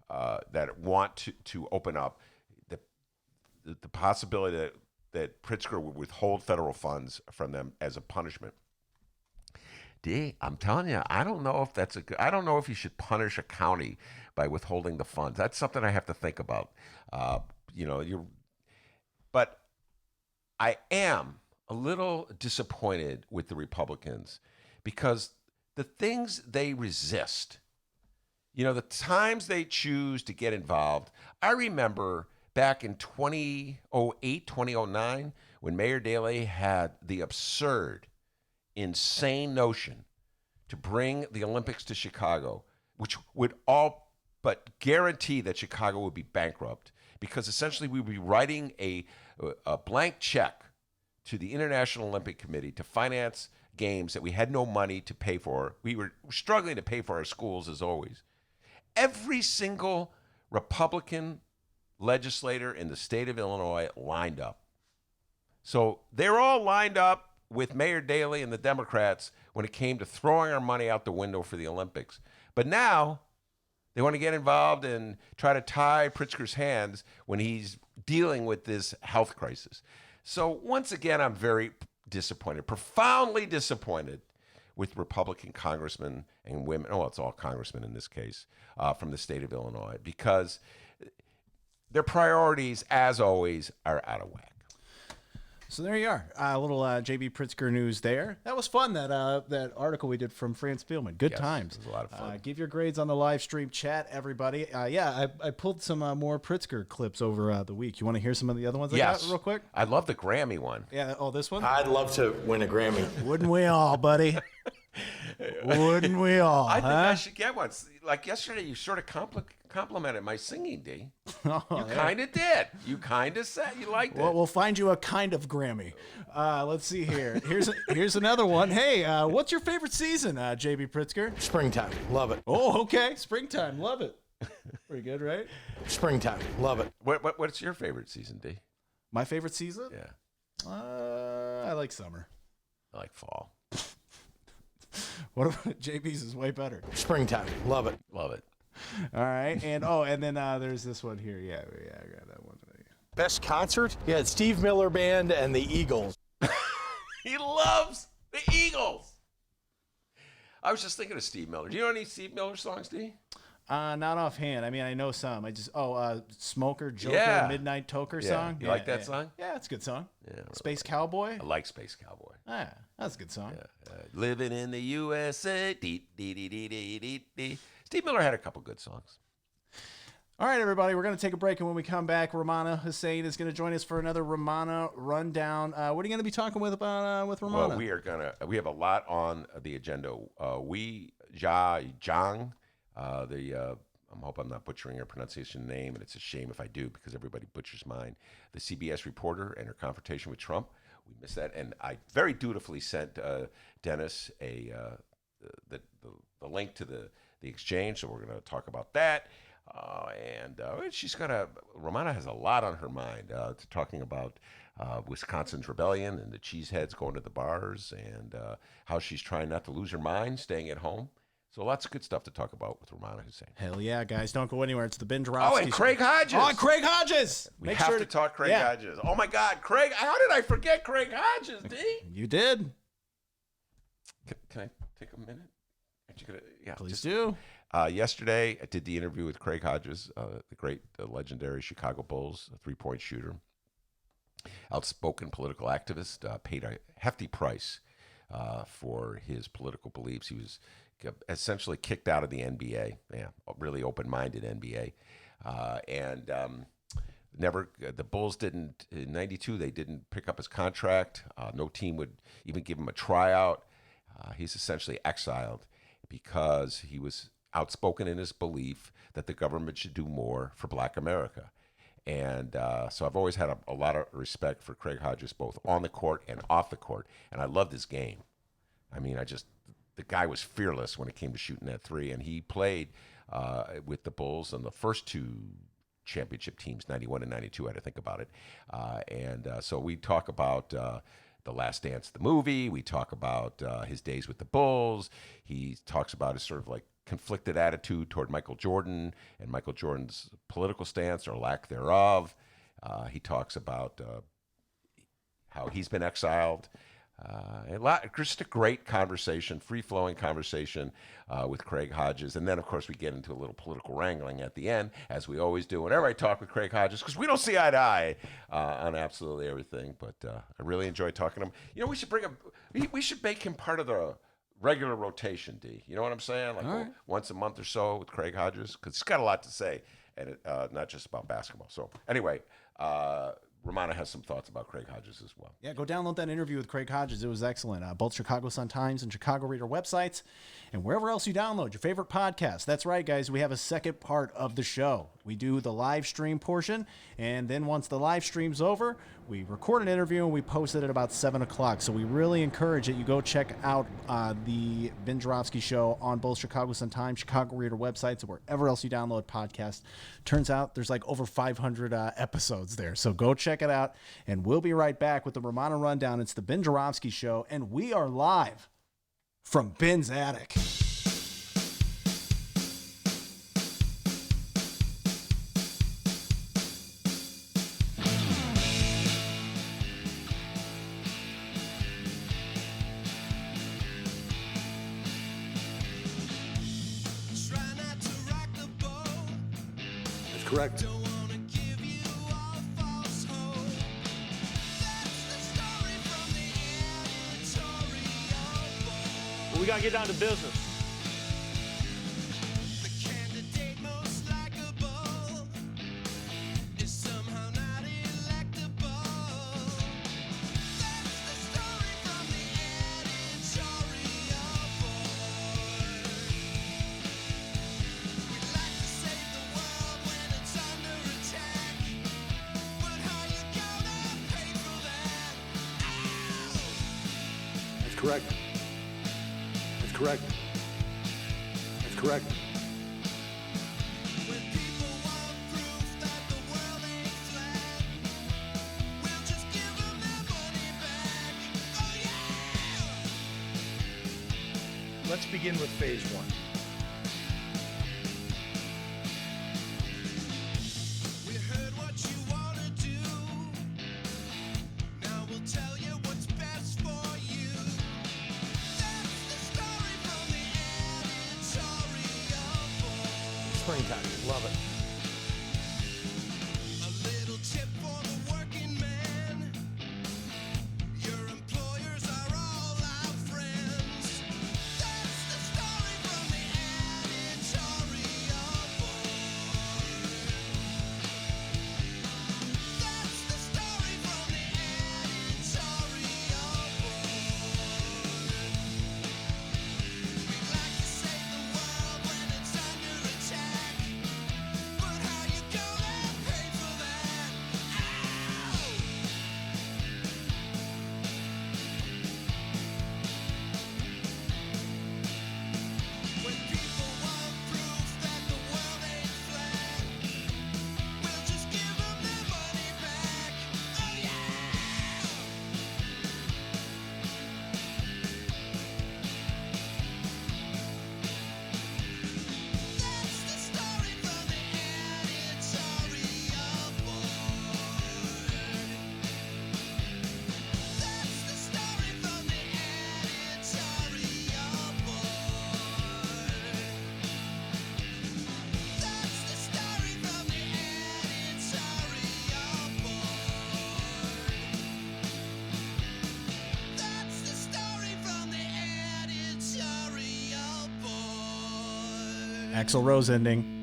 that want to open up. The possibility that Pritzker would withhold federal funds from them as a punishment. I'm telling you, I don't know if I don't know if you should punish a county by withholding the funds. That's something I have to think about. but I am a little disappointed with the Republicans because the things they resist, the times they choose to get involved. I remember back in 2008, 2009, when Mayor Daley had the absurd, insane notion to bring the Olympics to Chicago, which would all but guarantee that Chicago would be bankrupt because essentially we would be writing a blank check to the International Olympic Committee to finance games that we had no money to pay for. We were struggling to pay for our schools as always. Every single Republican legislator in the state of Illinois lined up. So they're all lined up with Mayor Daley and the Democrats when it came to throwing our money out the window for the Olympics. But now they want to get involved and try to tie Pritzker's hands when he's dealing with this health crisis. So once again, I'm very disappointed, profoundly disappointed with Republican congressmen and women. Oh, it's all congressmen in this case from the state of Illinois because their priorities, as always, are out of whack. So there you are. A little J.B. Pritzker news there. That was fun, that article we did from Franz Spielman. Good times. It was a lot of fun. Give your grades on the live stream chat, everybody. I pulled some more Pritzker clips over the week. You want to hear some of the other ones I got real quick? I love the Grammy one. Yeah. Oh, this one? I'd love to win a Grammy. Wouldn't we all, buddy? Wouldn't we all? I think I should get one. Like yesterday, you sort of complimented my singing, D. You kind of did. You kind of said you liked it. Well, we'll find you a kind of Grammy. Let's see here. Here's another one. Hey, what's your favorite season, J.B. Pritzker? Springtime. Love it. Oh, okay. Springtime. Love it. Pretty good, right? Springtime. Love it. What's your favorite season, D? My favorite season? Yeah. I like summer. I like fall. What about JB's is way better. Springtime. Love it. Love it. All right. And then there's this one here. Yeah, I got that one. Best concert? Yeah, it's Steve Miller Band and the Eagles. He loves the Eagles. I was just thinking of Steve Miller. Do you know any Steve Miller songs, D? Not offhand. I mean, I know some. Smoker, Joker, Yeah. Midnight Toker Yeah. song. You like that song? Yeah, it's a good song. Yeah, I really Space Cowboy. I like Space Cowboy. Ah, that's a good song. Living in the USA. Dee, dee, dee, dee, dee, dee, dee. Steve Miller had a couple good songs. All right, everybody, we're going to take a break, and when we come back, Rummana Hussain is going to join us for another Rummana rundown. What are you going to be talking with Rummana? Well, we have a lot on the agenda. Wei Jiang, I'm hoping I'm not butchering her pronunciation name, and it's a shame if I do because everybody butchers mine. The CBS reporter and her confrontation with Trump. We missed that, and I very dutifully sent Dennis the link to the exchange, so we're going to talk about that. Rummana has a lot on her mind, talking about Wisconsin's rebellion and the Cheeseheads going to the bars and how she's trying not to lose her mind, staying at home. So lots of good stuff to talk about with Rummana Hussain. Hell yeah, guys. Don't go anywhere. It's the Ben Joravsky. Oh, and Craig Hodges. Oh, Craig Hodges. We have to talk Craig Hodges. Oh, my God. Craig. How did I forget Craig Hodges, D? You did. Can I take a minute? Please do. Yesterday, I did the interview with Craig Hodges, the great legendary Chicago Bulls three-point shooter, outspoken political activist, paid a hefty price for his political beliefs. He was essentially kicked out of the NBA, really open-minded NBA, the Bulls didn't, in 92, they didn't pick up his contract. No team would even give him a tryout. He's essentially exiled because he was outspoken in his belief that the government should do more for Black America. And so I've always had a lot of respect for Craig Hodges, both on the court and off the court. And I loved his game. I mean, the guy was fearless when it came to shooting that three. And he played with the Bulls on the first two championship teams, 91 and 92, I had to think about it. So we talk about The Last Dance, the movie. We talk about his days with the Bulls. He talks about his sort of like conflicted attitude toward Michael Jordan and Michael Jordan's political stance or lack thereof. He talks about how he's been exiled. Just a great conversation, free-flowing conversation with Craig Hodges. And then, of course, we get into a little political wrangling at the end, as we always do whenever I talk with Craig Hodges, because we don't see eye to eye on absolutely everything. But I really enjoy talking to him. You know, we should bring him. We should make him part of the regular rotation, D. You know what I'm saying? Like once a month or so with Craig Hodges, because he's got a lot to say, and not just about basketball. So anyway. Rummana has some thoughts about Craig Hodges as well. Yeah, go download that interview with Craig Hodges. It was excellent. Both Chicago Sun-Times and Chicago Reader websites, and wherever else you download your favorite podcast. That's right, guys. We have a second part of the show. We do the live stream portion, and then once the live stream's over, we record an interview and we post it at about 7 o'clock. So we really encourage that you go check out the Ben Joravsky Show on both Chicago Sun-Times, Chicago Reader websites, and wherever else you download podcasts. Turns out there's like over 500 episodes there. So go check it out, and we'll be right back with the Rummana Rundown. It's the Ben Joravsky Show, and we are live from Ben's attic. Correct. We got to get down to business. Correct. That's correct. That's correct. When people want proof that the world ain't flat, we'll just give them their money back. Oh yeah! Let's begin with phase one. We heard what you want to do. Now we'll tell you what's best for you. Springtime, love it. A little tip for the working man. Your employers are all our friends. That's the story from the editorial board. That's the story from the editorial board. We'd like to save the world when it's under attack. But how you gonna pay for that? Ow! When people want proof that the world ain't flat, we'll just give them their money back. Oh yeah! That's the story from the editorial board. That's the story from the editorial board. That's the story from the editorial board. That's the story from the editorial board. Axl Rose ending.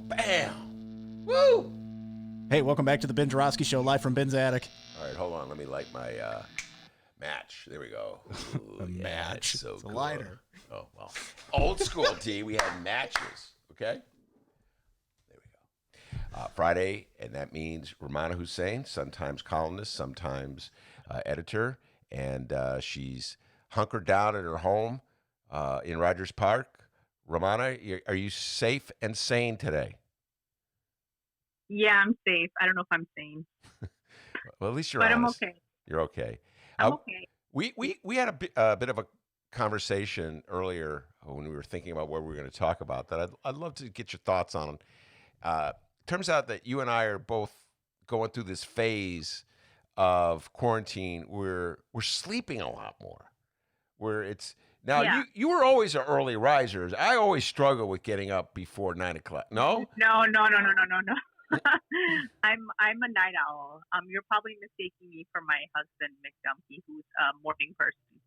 Bam! Woo! Hey, welcome back to the Ben Joravsky Show, live from Ben's attic. All right, hold on. Let me light my match. There we go. Ooh, yeah, match. It's so It's a cool. lighter. Oh, well. Old school, T. We had matches. Okay? There we go. Friday, and that means Rummana Hussain, sometimes columnist, sometimes editor, and she's hunkered down at her home in Rogers Park. Rummana, are you safe and sane today? Yeah, I'm safe. I don't know if I'm sane, Well, at least you're but honest. I'm okay. You're okay. I'm okay. We had a bit of a conversation earlier when we were thinking about what we were going to talk about that I'd love to get your thoughts on. turns out that you and I are both going through this phase of quarantine where we're sleeping a lot more. Where it's now Yeah. you were always an early riser. I always struggle with getting up before 9 o'clock. No, No. I'm a night owl. You're probably mistaking me for my husband, Mick Dumpy, who's a morning person.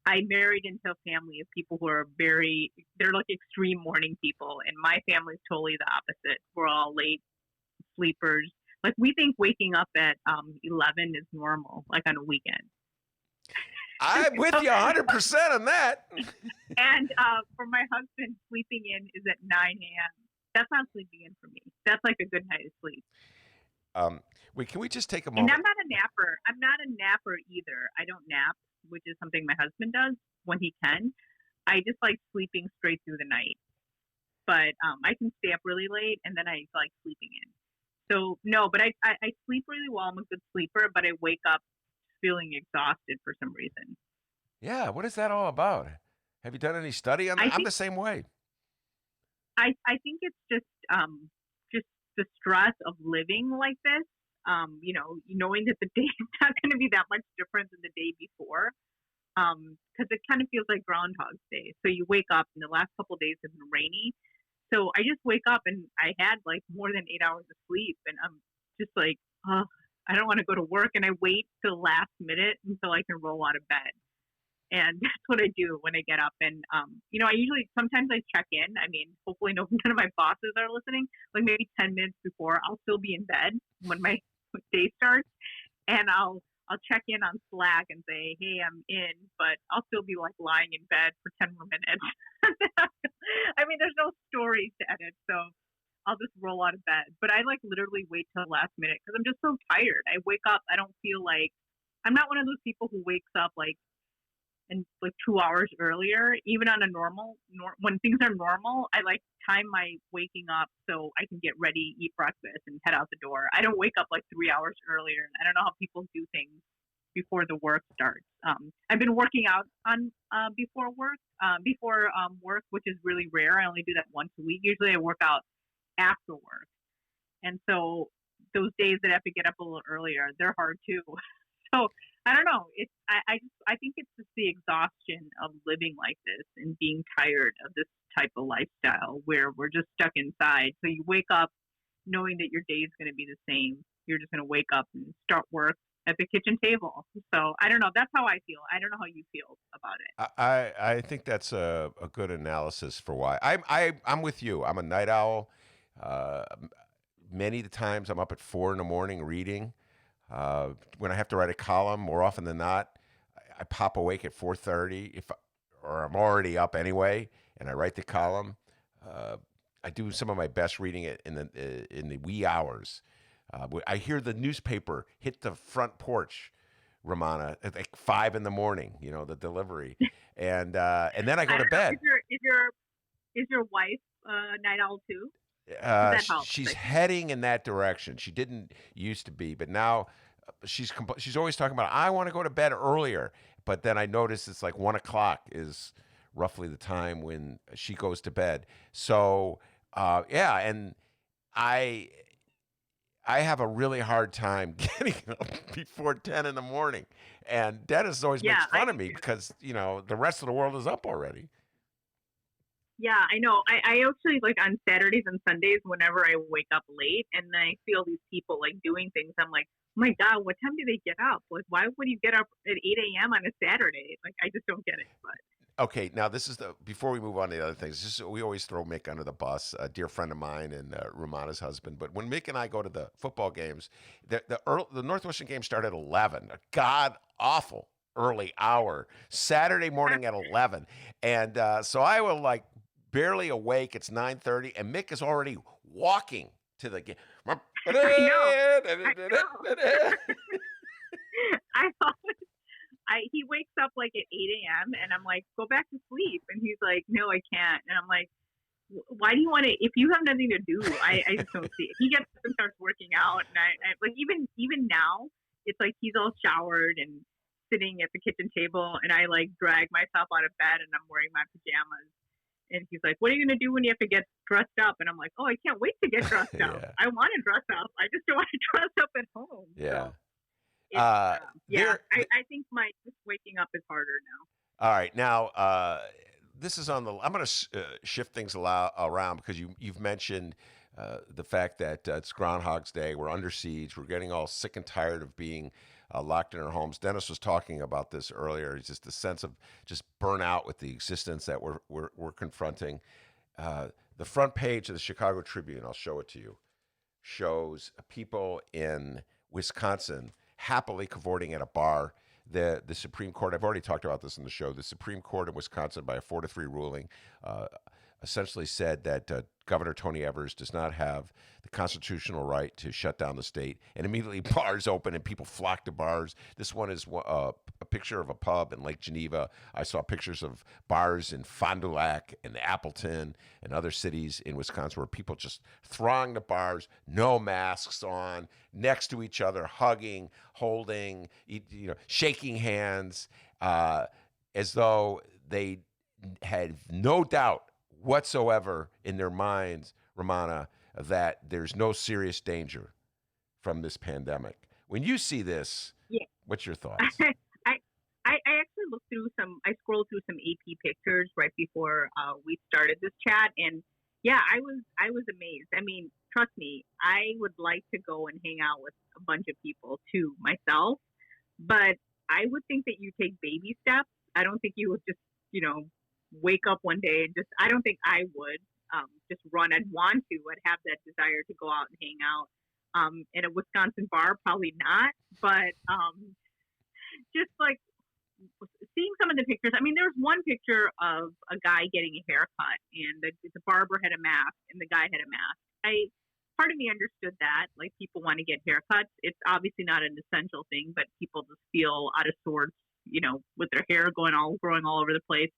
I married into a family of people who are they're like extreme morning people, and my family's totally the opposite. We're all late sleepers. Like, we think waking up at 11 is normal, like on a weekend. I'm with you 100% on that. And for my husband, sleeping in is at 9 a.m. That's not sleeping in for me. That's like a good night of sleep. Wait, can we just take a And moment? I'm not a napper. I'm not a napper either. I don't nap, which is something my husband does when he can. I just like sleeping straight through the night. But I can stay up really late, and then I like sleeping in. So, no, but I sleep really well. I'm a good sleeper, but I wake up feeling exhausted for some reason. Yeah, what is that all about? Have you done any study on that? I'm think- the same way. I think it's just the stress of living like this. Knowing that the day is not going to be that much different than the day before, because it kind of feels like Groundhog's Day. So you wake up, and the last couple of days have been rainy. So I just wake up, and I had like more than 8 hours of sleep, and I'm just like, oh, I don't want to go to work, and I wait till the last minute until I can roll out of bed. And that's what I do when I get up. And, I usually, sometimes I check in. I mean, hopefully none of my bosses are listening. Like maybe 10 minutes before, I'll still be in bed when my day starts. And I'll check in on Slack and say, hey, I'm in, but I'll still be like lying in bed for 10 more minutes. I mean, there's no stories to edit. So I'll just roll out of bed. But I like literally wait till the last minute because I'm just so tired. I wake up, I don't feel like, I'm not one of those people who wakes up like 2 hours earlier. Even on a when things are normal, I like time my waking up so I can get ready, eat breakfast, and head out the door. I don't wake up like 3 hours earlier. I don't know how people do things before the work starts. I've been working out on before work, which is really rare. I only do that once a week. Usually I work out after work, and so those days that I have to get up a little earlier, they're hard too. So I don't know. I think it's just the exhaustion of living like this and being tired of this type of lifestyle where we're just stuck inside. So you wake up knowing that your day is going to be the same. You're just going to wake up and start work at the kitchen table. So I don't know. That's how I feel. I don't know how you feel about it. I think that's a good analysis for why. I'm with you. I'm a night owl. Many of the times I'm up at 4 in the morning reading. When I have to write a column, more often than not, I pop awake at 4:30 or I'm already up anyway, and I write the column. I do some of my best reading in the wee hours. I hear the newspaper hit the front porch, Rummana, at like 5 in the morning. The delivery, and then I go to bed. Is your wife a night owl too? That helps. She's heading in that direction. She didn't used to be, but now she's always talking about, I want to go to bed earlier. But then I notice it's like 1 o'clock is roughly the time when she goes to bed. So yeah, and I have a really hard time getting up before 10 in the morning. And Dennis always makes fun of me because the rest of the world is up already. Yeah, I know. I actually like on Saturdays and Sundays whenever I wake up late and I feel these people like doing things. I'm like, oh my God, what time do they get up? Like, why would you get up at 8 a.m. on a Saturday? Like, I just don't get it. But okay, now this is before we move on to the other things. We always throw Mick under the bus, a dear friend of mine and Rummana's husband. But when Mick and I go to the football games, the Northwestern game started at 11. A god awful early hour, Saturday morning at 11, and so I will like. Barely awake. It's 9:30, and Mick is already walking to the game. I he wakes up like at 8 a.m. and I'm like, go back to sleep, and he's like, no, I can't, and I'm like, why do you want to? If you have nothing to do, I just don't see it. He gets up and starts working out, and I like even now, it's like he's all showered and sitting at the kitchen table, and I like drag myself out of bed, and I'm wearing my pajamas. And he's like, what are you going to do when you have to get dressed up? And I'm like, oh, I can't wait to get dressed up. Yeah. I want to dress up. I just don't want to dress up at home. Yeah. So it's, There- I think my just waking up is harder now. All right, now this is on the. I'm going to shift things around because you've mentioned the fact that it's Groundhog's Day. We're under siege. We're getting all sick and tired of being locked in our homes. Dennis was talking about this earlier. It's just the sense of just burnout with the existence that we're confronting. The front page of the Chicago Tribune, I'll show it to you, shows people in Wisconsin happily cavorting at a bar. The Supreme Court, I've already talked about this in the show, the Supreme Court of Wisconsin, by a 4-3 ruling, essentially said that Governor Tony Evers does not have the constitutional right to shut down the state, and immediately bars open and people flock to bars. This one is a picture of a pub in Lake Geneva. I saw pictures of bars in Fond du Lac and Appleton and other cities in Wisconsin where people just throng the bars, no masks on, next to each other, hugging, holding, shaking hands, as though they had no doubt whatsoever in their minds, Rummana, that there's no serious danger from this pandemic. When you see this, what's your thoughts? I actually looked through I scrolled through some AP pictures right before we started this chat, and yeah, I was amazed. I mean, trust me, I would like to go and hang out with a bunch of people too myself, but I would think that you take baby steps. I don't think you would just, wake up one day and I don't think I would just run. I'd want to. I'd have that desire to go out and hang out in a Wisconsin bar, probably not, but just like seeing some of the pictures. I mean, there's one picture of a guy getting a haircut, and the barber had a mask, and the guy had a mask. Part of me understood that, like, people want to get haircuts. It's obviously not an essential thing, but people just feel out of sorts, with their hair growing all over the place.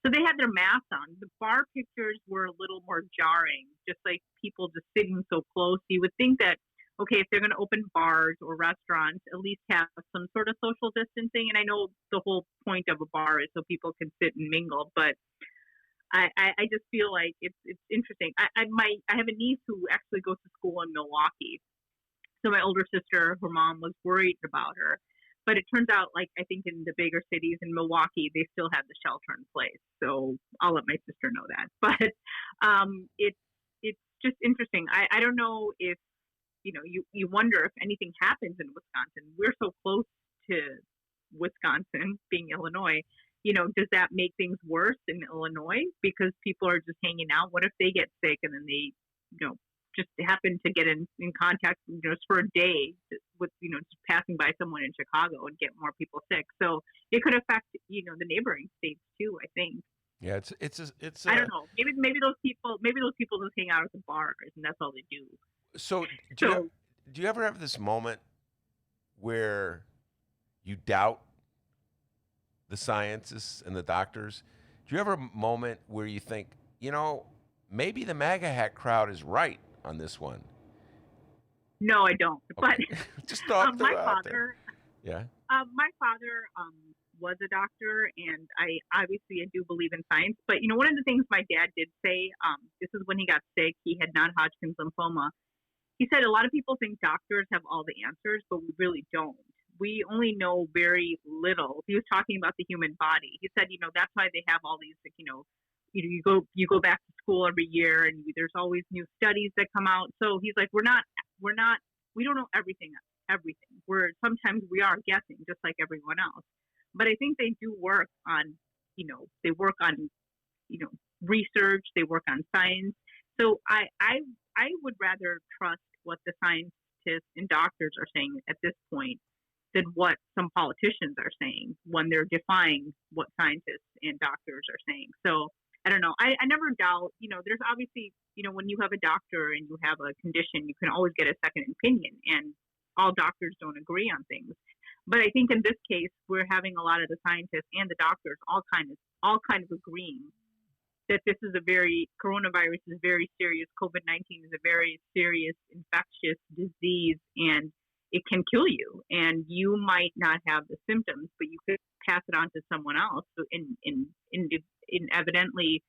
So they had their masks on. The bar pictures were a little more jarring, just like people just sitting so close. You would think that, okay, if they're going to open bars or restaurants, at least have some sort of social distancing. And I know the whole point of a bar is so people can sit and mingle, but I just feel like it's interesting. I have a niece who actually goes to school in Milwaukee. So my older sister, her mom was worried about her. But it turns out, like, I think in the bigger cities in Milwaukee, they still have the shelter in place. So I'll let my sister know that. But it's just interesting. I don't know if, you wonder if anything happens in Wisconsin. We're so close to Wisconsin, being Illinois. Does that make things worse in Illinois because people are just hanging out? What if they get sick and then they, just happen to get in contact, just for a day with, just passing by someone in Chicago and get more people sick. So it could affect, the neighboring states too, I think. Yeah, it's. I don't know. Maybe those people just hang out at the bars and that's all they do. So do you ever have this moment where you doubt the scientists and the doctors? Do you ever have a moment where you think, maybe the MAGA hat crowd is right on this one? No, I don't. Okay. But just talk my father. Yeah. My father was a doctor, and I do believe in science. But one of the things my dad did say, this is when he got sick. He had non-Hodgkin's lymphoma. He said a lot of people think doctors have all the answers, but we really don't. We only know very little. He was talking about the human body. He said, that's why they have all these, you go back to school every year, and there's always new studies that come out. So he's like, we don't know everything. Sometimes we are guessing, just like everyone else. But I think they do work on, research. They work on science. So I would rather trust what the scientists and doctors are saying at this point than what some politicians are saying when they're defying what scientists and doctors are saying. So I don't know. I never doubt, there's obviously, when you have a doctor and you have a condition, you can always get a second opinion, and all doctors don't agree on things. But I think in this case, we're having a lot of the scientists and the doctors all kind of agreeing that coronavirus is very serious. COVID-19 is a very serious infectious disease, and it can kill you. And you might not have the symptoms, but you could pass it on to someone else. So evidently,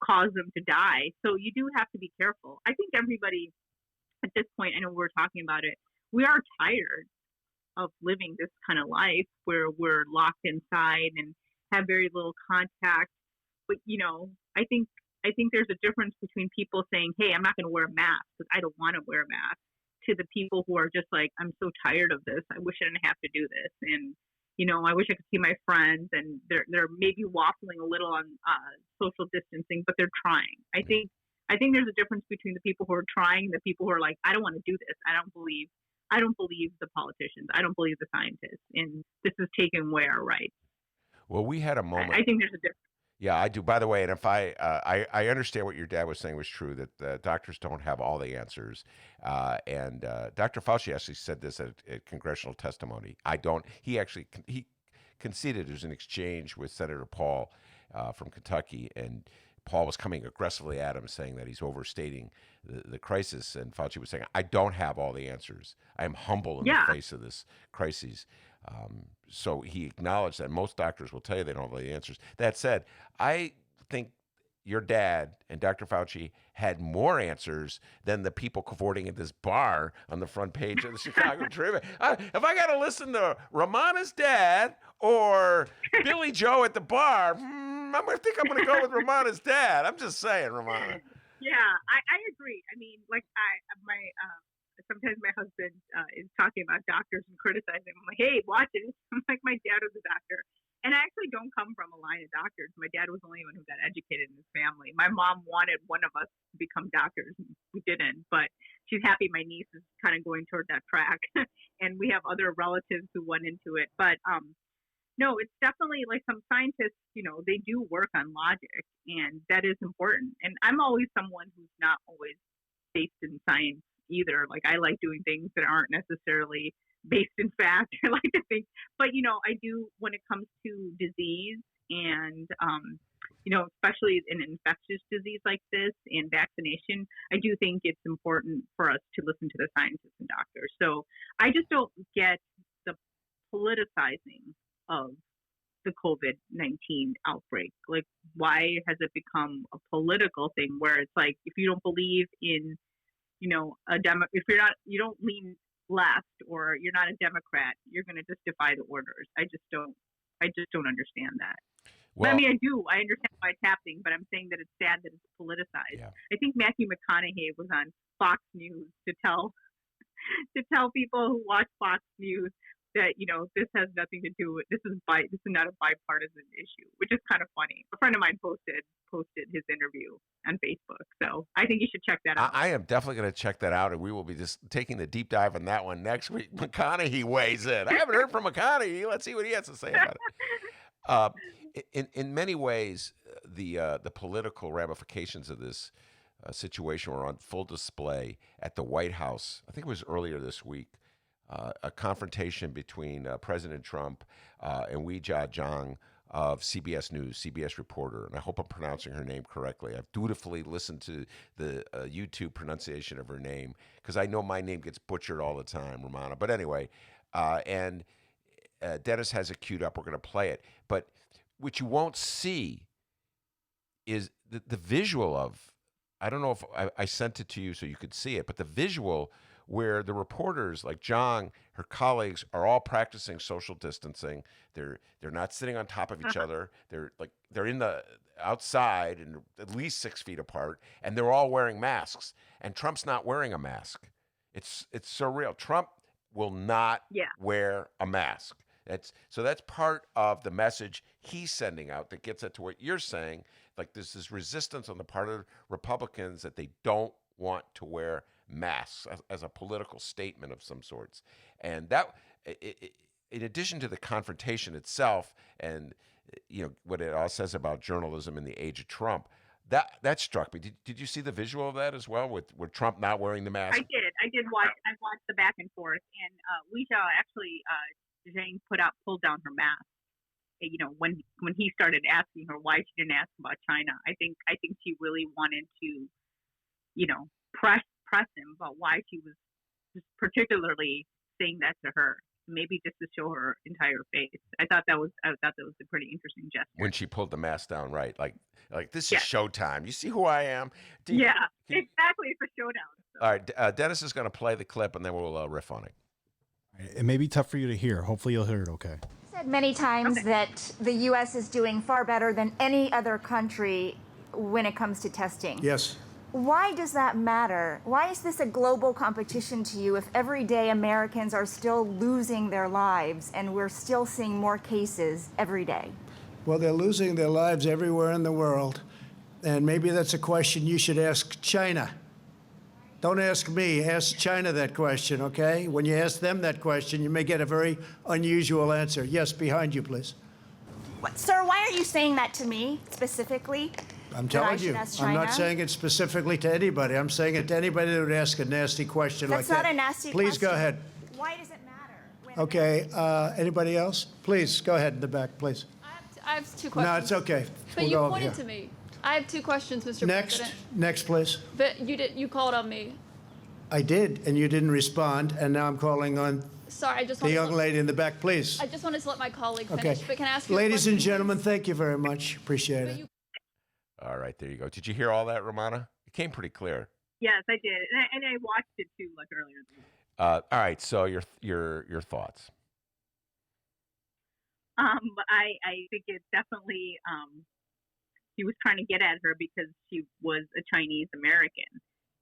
cause them to die. So you do have to be careful. I think everybody at this point, I know we're talking about it, we are tired of living this kind of life where we're locked inside and have very little contact. But I think there's a difference between people saying, "Hey, I'm not going to wear a mask because I don't want to wear a mask," to the people who are just like, "I'm so tired of this. I wish I didn't have to do this," and I wish I could see my friends, and they're maybe waffling a little on social distancing, but they're trying. I think there's a difference between the people who are trying and the people who are like, "I don't want to do this. I don't believe the politicians. I don't believe the scientists, and this is taking away our rights." Well, we had a moment. I think there's a difference. Yeah, I do. By the way, and if I understand what your dad was saying was true, that the doctors don't have all the answers. And Dr. Fauci actually said this at congressional testimony. He conceded there's an exchange with Senator Paul from Kentucky, and Paul was coming aggressively at him, saying that he's overstating the crisis. And Fauci was saying, I don't have all the answers. I am humble in the face of this crisis. So he acknowledged that most doctors will tell you they don't have all the answers. That said, I think your dad and Dr. Fauci had more answers than the people cavorting at this bar on the front page of the Chicago Tribune. If I got to listen to Rummana's dad or Billy Joe at the bar, I'm going to go with Rummana's dad. I'm just saying, Rummana. Yeah, I agree. I mean, sometimes my husband is talking about doctors and criticizing them. I'm like, hey, watch it. I'm like, my dad was a doctor. And I actually don't come from a line of doctors. My dad was the only one who got educated in his family. My mom wanted one of us to become doctors. And we didn't, but she's happy my niece is kind of going toward that track. And we have other relatives who went into it. But no, it's definitely like some scientists, they do work on logic, and that is important. And I'm always someone who's not always based in science either. Like, I like doing things that aren't necessarily based in fact. I like to think, but I do when it comes to disease and especially an infectious disease like this and vaccination, I do think it's important for us to listen to the scientists and doctors. So I just don't get the politicizing of the COVID-19 outbreak. Like, why has it become a political thing where it's like, if you don't believe in if you don't lean left or you're not a Democrat, you're going to just defy the orders. I just don't understand that. Well, I mean, I understand why it's happening, but I'm saying that it's sad that it's politicized. Yeah. I think Matthew McConaughey was on Fox News to tell people who watch Fox News that this has nothing to do with this is not a bipartisan issue, which is kind of funny. A friend of mine posted his interview on Facebook, so I think you should check that out. I am definitely going to check that out, and we will be just taking the deep dive on that one next week. McConaughey weighs in. I haven't heard from McConaughey. Let's see what he has to say about it. In many ways, the political ramifications of this situation were on full display at the White House. I think it was earlier this week. A confrontation between President Trump and Weijia Zhang of CBS News, CBS reporter, and I hope I'm pronouncing her name correctly. I've dutifully listened to the YouTube pronunciation of her name because I know my name gets butchered all the time, Rummana. But anyway, and Dennis has it queued up. We're going to play it. But what you won't see is the visual of, I don't know if I sent it to you so you could see it, but the visual where the reporters like Zhang, her colleagues, are all practicing social distancing. They're not sitting on top of each other. They're in the outside and at least 6 feet apart, and they're all wearing masks. And Trump's not wearing a mask. It's surreal. Trump will not wear a mask. That's part of the message he's sending out that gets it to what you're saying. Like, there's this resistance on the part of Republicans that they don't want to wear masks as a political statement of some sorts. And that, in addition to the confrontation itself and what it all says about journalism in the age of Trump, that struck me. Did you see the visual of that as well, with Trump not wearing the mask? I did watch. I watched the back and forth, and Weijia actually, Zhang pulled down her mask. When he started asking her why she didn't ask about China, I think she really wanted to press him about why she was just particularly saying that to her. maybe just to show her entire face. I thought that was a pretty interesting gesture. When she pulled the mask down, right? Like this is Yes. showtime. You see who I am? Yeah, can you- exactly. It's a showdown. So. All right, Dennis is going to play the clip, and then we'll riff on it. It may be tough for you to hear. Hopefully you'll hear it okay. Said many times that the U.S. is doing far better than any other country when it comes to testing. Yes. Why does that matter? Why is this a global competition to you if every day Americans are still losing their lives and we're still seeing more cases every day? Well, they're losing their lives everywhere in the world. And maybe that's a question you should ask China. Don't ask me, ask China that question, okay? When you ask them that question, you may get a very unusual answer. Yes, behind you, please. What, sir, why are you saying that to me specifically? I'm That I telling should you. ask I'm not China? saying it specifically to anybody. I'm saying it to anybody that would ask a nasty question That's like not that. a nasty Please go question. ahead. Why does it matter? when Okay, anybody else? Please, go ahead in the back, please. I have two questions. No, it's okay. But We'll you go over pointed here. to me. I have two questions, Mr. Next, President. next, please. But you called on me. I did, and you didn't respond, and now I'm calling on Sorry, I just the wanted young to, lady in the back, please. I just wanted to let my colleague Okay. finish. But can I ask you a Ladies and question, gentlemen, please? thank you very much. Appreciate But it. you- All right, there you go. Did you hear all that, Rummana? It came pretty clear. Yes, I did, and I watched it too, like earlier. All right, so your thoughts. I think it's definitely he was trying to get at her because she was a Chinese American,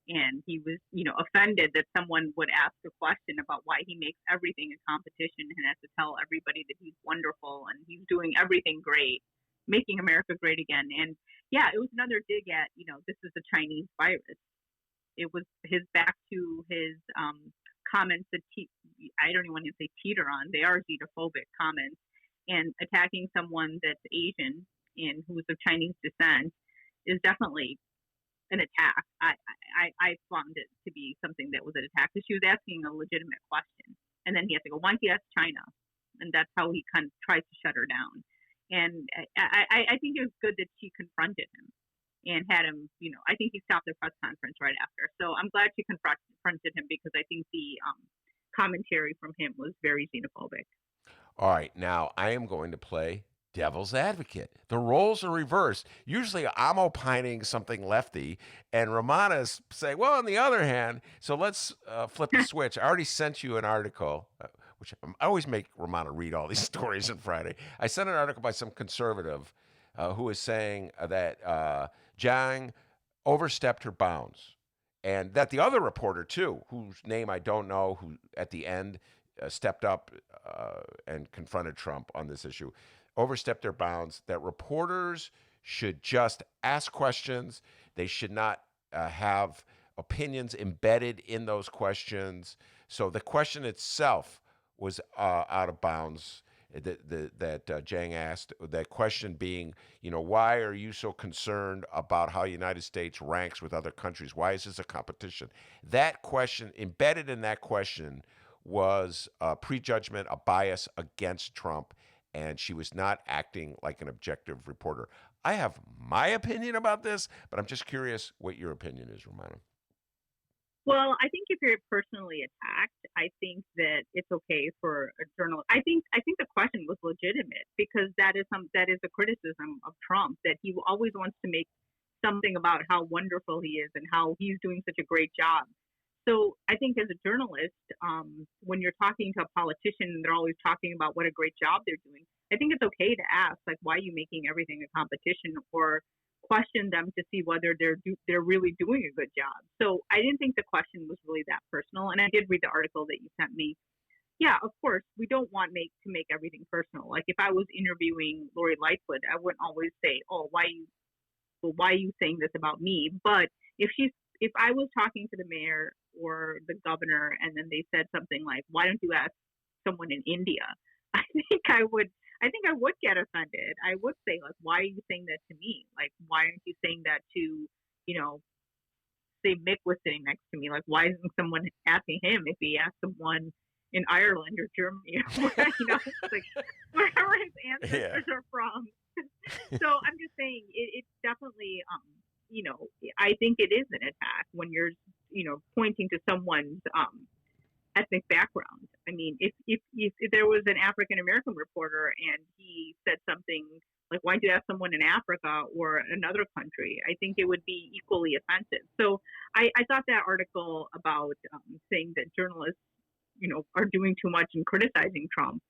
and he was, offended that someone would ask a question about why he makes everything a competition and has to tell everybody that he's wonderful and he's doing everything great, making America great again. And yeah, it was another dig at, this is a Chinese virus. It was his back to his comments that I don't even want to say teeter on. They are xenophobic comments, and attacking someone that's Asian and who's of Chinese descent is definitely an attack. I found it to be something that was an attack because she was asking a legitimate question, and then he has to go, "Why don't you ask China?" And that's how he kind of tries to shut her down. And I think it was good that she confronted him and had him. I think he stopped the press conference right after. So I'm glad she confronted him because I think the commentary from him was very xenophobic. All right, now I am going to play devil's advocate. The roles are reversed. Usually I'm opining something lefty, and Rummana's saying, well, on the other hand, so let's flip the switch. I already sent you an article, which I always make Rummana read all these stories on Friday. I sent an article by some conservative who is saying that Zhang overstepped her bounds, and that the other reporter, too, whose name I don't know, who at the end stepped up and confronted Trump on this issue, overstepped their bounds, that reporters should just ask questions. They should not have opinions embedded in those questions. So the question itself was out of bounds that Zhang asked. That question being, why are you so concerned about how the United States ranks with other countries? Why is this a competition? That question, embedded in that question, was a prejudgment, a bias against Trump, and she was not acting like an objective reporter. I have my opinion about this, but I'm just curious what your opinion is, Rummana. Well, I think if you're personally attacked, I think that it's okay for a journalist. I think the question was legitimate because that is a criticism of Trump, that he always wants to make something about how wonderful he is and how he's doing such a great job. So I think as a journalist, when you're talking to a politician and they're always talking about what a great job they're doing, I think it's okay to ask, like, why are you making everything a competition, or question them to see whether they're really doing a good job. So I didn't think the question was really that personal. And I did read the article that you sent me. Yeah, of course, we don't want to make everything personal. Like if I was interviewing Lori Lightfoot, I wouldn't always say, "Oh, why are you saying this about me?" But if I was talking to the mayor or the governor and then they said something like, "Why don't you ask someone in India?" I think I would get offended. I would say, like, "Why are you saying that to me? Like, why aren't you saying that to, say Mick was sitting next to me? Like, why isn't someone asking him if he asked someone in Ireland or Germany or like wherever his ancestors are from?" So I'm just saying it's definitely, I think it is an attack when you're, pointing to someone's ethnic background. I mean, if there was an African American reporter and he said something like, "Why'd you ask someone in Africa or another country?" I think it would be equally offensive. So I thought that article about saying that journalists, are doing too much in criticizing Trump,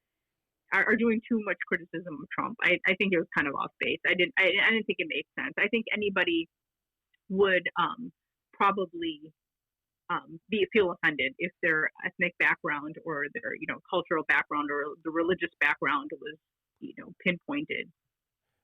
are doing too much criticism of Trump. I think it was kind of off base. I didn't think it made sense. I think anybody would probably feel offended if their ethnic background or their cultural background or the religious background was pinpointed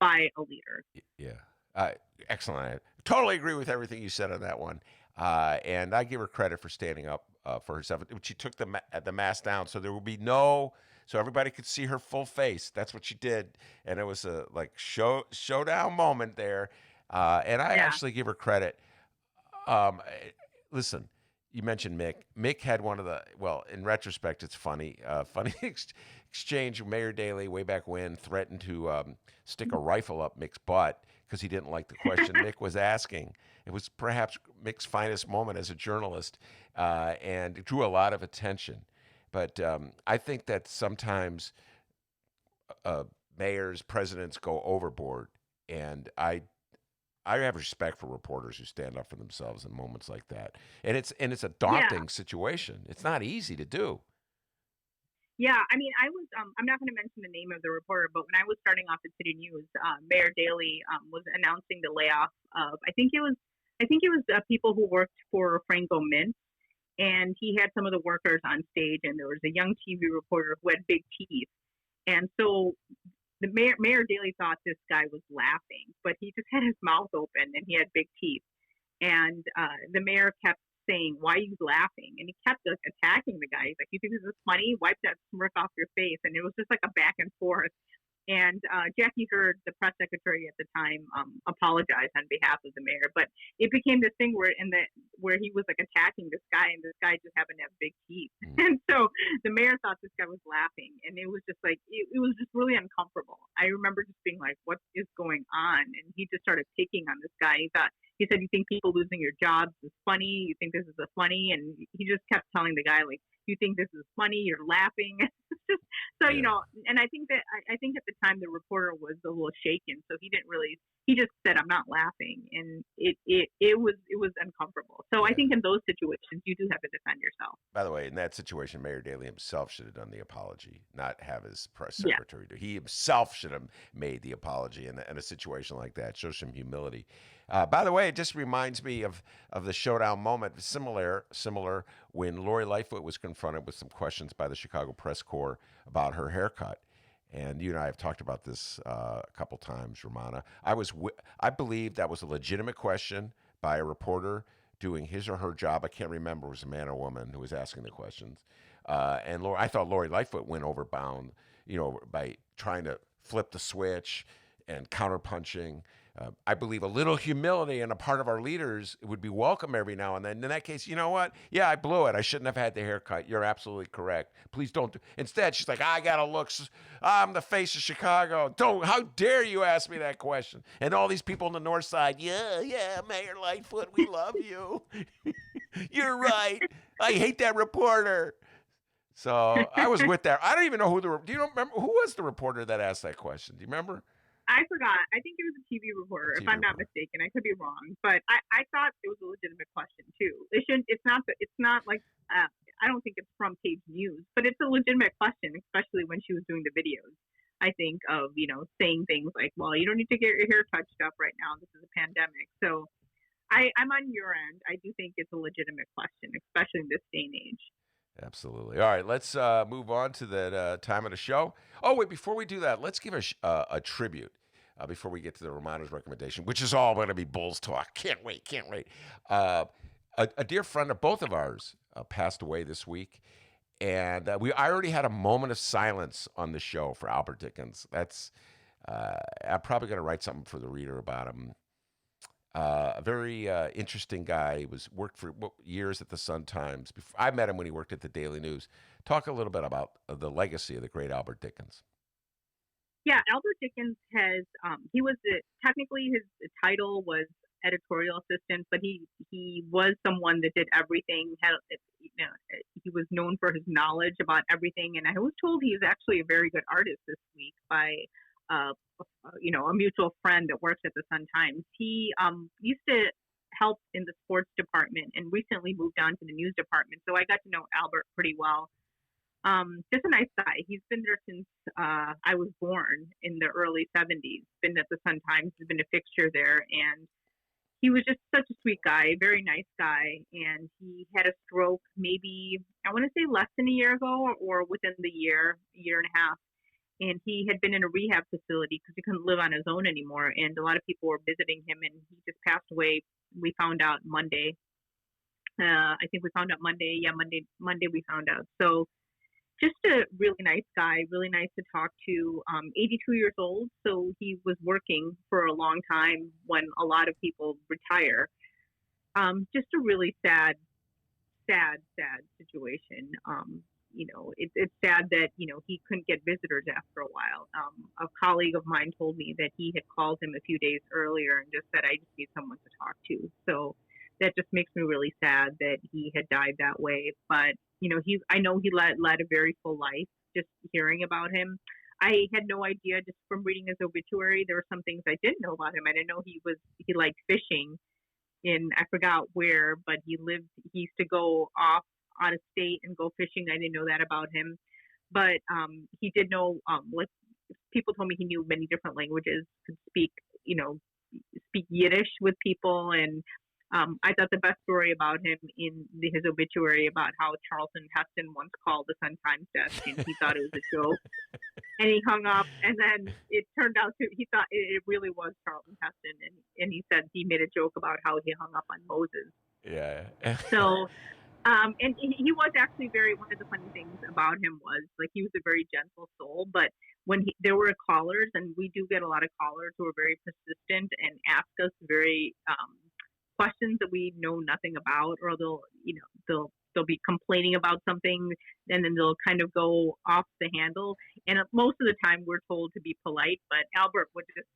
by a leader. Yeah, excellent. I totally agree with everything you said on that one, and I give her credit for standing up for herself. She took the mask down, so there would be so everybody could see her full face. That's what she did, and it was a showdown moment there, and I actually give her credit. Listen, you mentioned Mick. Mick had one of in retrospect, it's funny. Funny exchange. Mayor Daley, way back when, threatened to stick a rifle up Mick's butt because he didn't like the question Mick was asking. It was perhaps Mick's finest moment as a journalist, and it drew a lot of attention. But I think that sometimes mayors, presidents go overboard, and I have respect for reporters who stand up for themselves in moments like that. And it's a daunting situation. It's not easy to do. Yeah, I mean, I was. I'm not going to mention the name of the reporter, but when I was starting off at City News, Mayor Daley was announcing the layoff of. I think it was people who worked for Franco Mint, and he had some of the workers on stage, and there was a young TV reporter who had big teeth, and so the Mayor Daley thought this guy was laughing, but he just had his mouth open and he had big teeth, and the mayor kept saying, "Why are you laughing?" And he kept attacking the guy. He's like, "You think this is funny? Wipe that smirk off your face." And it was just like a back and forth. And Jackie Hurd, the press secretary at the time, apologized on behalf of the mayor. But it became this thing where he was like attacking this guy, and this guy just happened to have big teeth. And so the mayor thought this guy was laughing, and it was just like it was just really uncomfortable. I remember just being like, "What is going on?" And he just started picking on this guy. He said, "You think people losing your jobs is funny? You think this is funny?" And he just kept telling the guy, like, "You think this is funny? You're laughing." It's just so and I think at the time the reporter was a little shaken, so he didn't really. He just said, "I'm not laughing," and it was uncomfortable. So I think in those situations you do have to defend yourself. By the way, in that situation, Mayor Daley himself should have done the apology, not have his press secretary do. He himself should have made the apology in a situation like that. Show some humility. By the way, it just reminds me of the showdown moment, similar when Lori Lightfoot was confronted with some questions by the Chicago Press Corps about her haircut. And you and I have talked about this a couple times, Rummana. I believe that was a legitimate question by a reporter doing his or her job. I can't remember if it was a man or woman who was asking the questions. And I thought Lori Lightfoot went overbound, by trying to flip the switch and counterpunching. I believe a little humility on a part of our leaders would be welcome every now and then. In that case, you know what? Yeah, I blew it. I shouldn't have had the haircut. You're absolutely correct. Please don't. Instead, she's like, I got to look. I'm the face of Chicago. How dare you ask me that question? And all these people on the north side, yeah, Mayor Lightfoot, we love you. You're right. I hate that reporter. So I was with that. I don't even know do you remember who was the reporter that asked that question? Do you remember? I forgot. I think it was a TV reporter, if I'm not mistaken. I could be wrong, but I thought it was a legitimate question too. It's not like I don't think it's from Page News, but it's a legitimate question, especially when she was doing the videos. I think of saying things like, "Well, you don't need to get your hair touched up right now. This is a pandemic." So I'm on your end. I do think it's a legitimate question, especially in this day and age. Absolutely. All right, let's move on to that time of the show. Oh, wait, before we do that, let's give a tribute before we get to the Rummana's recommendation, which is all going to be Bulls talk. Can't wait. A dear friend of both of ours passed away this week, and I already had a moment of silence on the show for Albert Dickens. I'm probably going to write something for the reader about him. A very interesting guy. He worked for years at the Sun-Times. I met him when he worked at the Daily News. Talk a little bit about the legacy of the great Albert Dickens. Yeah, Albert Dickens has. He was technically his title was editorial assistant, but he was someone that did everything. He was known for his knowledge about everything, and I was told he is actually a very good artist this week by uh, a mutual friend that works at the Sun Times. He used to help in the sports department and recently moved on to the news department, so I got to know Albert pretty well. Just a nice guy. He's been there since I was born in the early 70s. Been at the Sun Times, has been a fixture there, and he was just such a sweet guy, very nice guy. And he had a stroke maybe, I want to say less than a year ago or within the year and a half. And he had been in a rehab facility because he couldn't live on his own anymore. And a lot of people were visiting him, and he just passed away. We found out Monday. I think we found out Monday. Yeah, Monday we found out. So just a really nice guy, really nice to talk to. 82 years old, so he was working for a long time when a lot of people retire. Just a really sad situation. It's sad that he couldn't get visitors after a while. A colleague of mine told me that he had called him a few days earlier and just said, "I just need someone to talk to." So that just makes me really sad that he had died that way. But I know he led a very full life. Just hearing about him, I had no idea. Just from reading his obituary, there were some things I didn't know about him. I didn't know he liked fishing I forgot where, but he used to go off out of state and go fishing. I didn't know that about him, but he did know. Like people told me, he knew many different languages, could speak Yiddish with people, and I thought the best story about him in his obituary about how Charlton Heston once called the Sun Times desk and he thought it was a joke, and he hung up, and then it turned out he thought it really was Charlton Heston, and he said he made a joke about how he hung up on Moses. Yeah. So. And he was actually one of the funny things about him was like he was a very gentle soul, but when there were callers, and we do get a lot of callers who are very persistent and ask us very questions that we know nothing about, or they'll be complaining about something and then they'll kind of go off the handle. And most of the time we're told to be polite, but Albert would just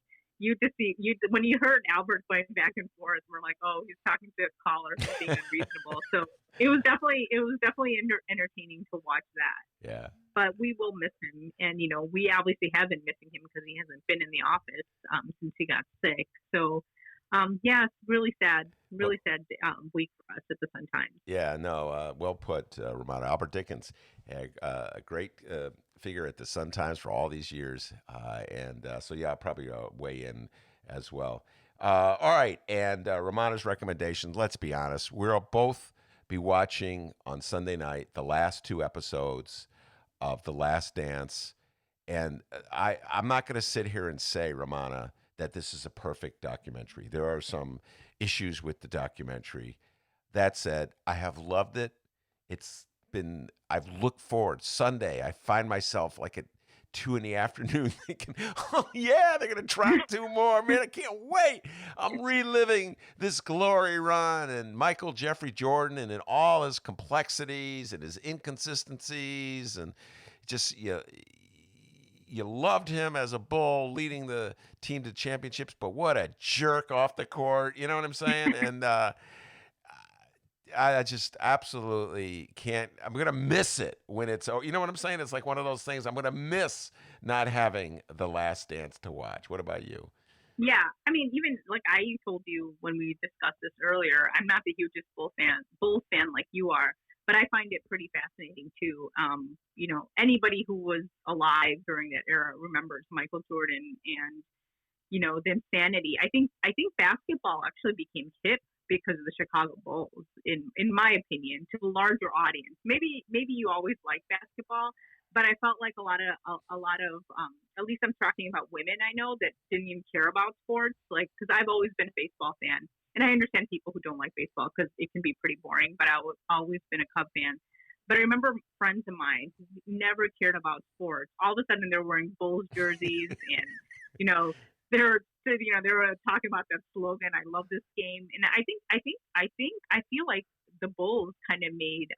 when you heard Albert going back and forth, we're like, oh, he's talking to a caller, he's being unreasonable. So it was definitely entertaining to watch that. Yeah. But we will miss him, and we obviously have been missing him because he hasn't been in the office since he got sick. So it's really sad week for us at the Sun Times. Yeah, no, well put, Rummana. Albert Dickens, a great figure at the Sun Times for all these years. So I'll probably weigh in as well. All right, and Rummana's recommendations, let's be honest, we'll both be watching on Sunday night the last 2 episodes of The Last Dance. And I'm not going to sit here and say, Rummana, that this is a perfect documentary. There are some issues with the documentary. That said, I have loved it. I've looked forward. Sunday, I find myself like at 2 p.m. thinking, oh yeah, they're going to track 2 more. Man, I can't wait. I'm reliving this glory run and Michael Jeffrey Jordan and in all his complexities and his inconsistencies, and just, you loved him as a bull leading the team to championships, but what a jerk off the court. You know what I'm saying? And I just absolutely can't. I'm going to miss it when it's, you know what I'm saying? It's like one of those things I'm going to miss not having The Last Dance to watch. What about you? Yeah, I mean, even like I told you when we discussed this earlier, I'm not the hugest Bulls fan like you are, but I find it pretty fascinating too. Anybody who was alive during that era remembers Michael Jordan and the insanity. I think basketball actually became hip because of the Chicago Bulls, in my opinion, to a larger audience. Maybe you always liked basketball, but I felt like a lot of at least I'm talking about women I know that didn't even care about sports, like, because I've always been a baseball fan, and I understand people who don't like baseball because it can be pretty boring, but I've always been a Cub fan. But I remember friends of mine who never cared about sports. All of a sudden, they're wearing Bulls jerseys, and they were talking about that slogan, "I love this game." And I feel like the Bulls kind of made,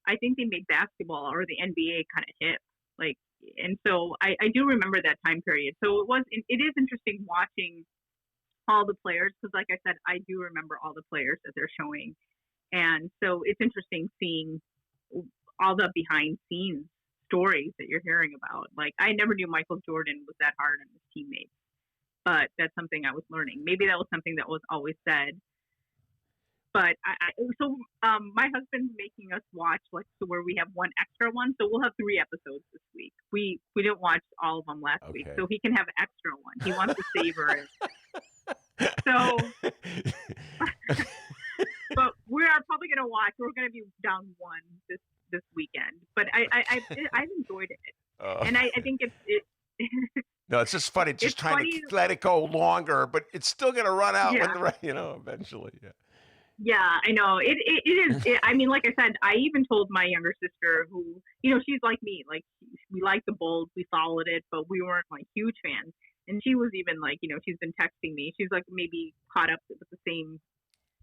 I think they made basketball or the NBA kind of hip, like, and so I do remember that time period. So it is interesting watching all the players, because like I said, I do remember all the players that they're showing. And so it's interesting seeing all the behind scenes stories that you're hearing about. Like, I never knew Michael Jordan was that hard on his teammates, but that's something I was learning. Maybe that was something that was always said. But my husband's making us watch, like, so where we have one extra one. So we'll have 3 episodes this week. We didn't watch all of them last week, so he can have an extra one. He wants to savor it. So, but we are probably going to watch. We're going to be down one this weekend. But I've enjoyed it, and I think it No, it's just funny. Just trying to let it go longer, but it's still going to run out eventually. Yeah. Yeah, I know. It is. I mean, like I said, I even told my younger sister, who, she's like me. Like, we liked the Bulls, we followed it, but we weren't like huge fans. And she was even like, she's been texting me. She's like maybe caught up with the same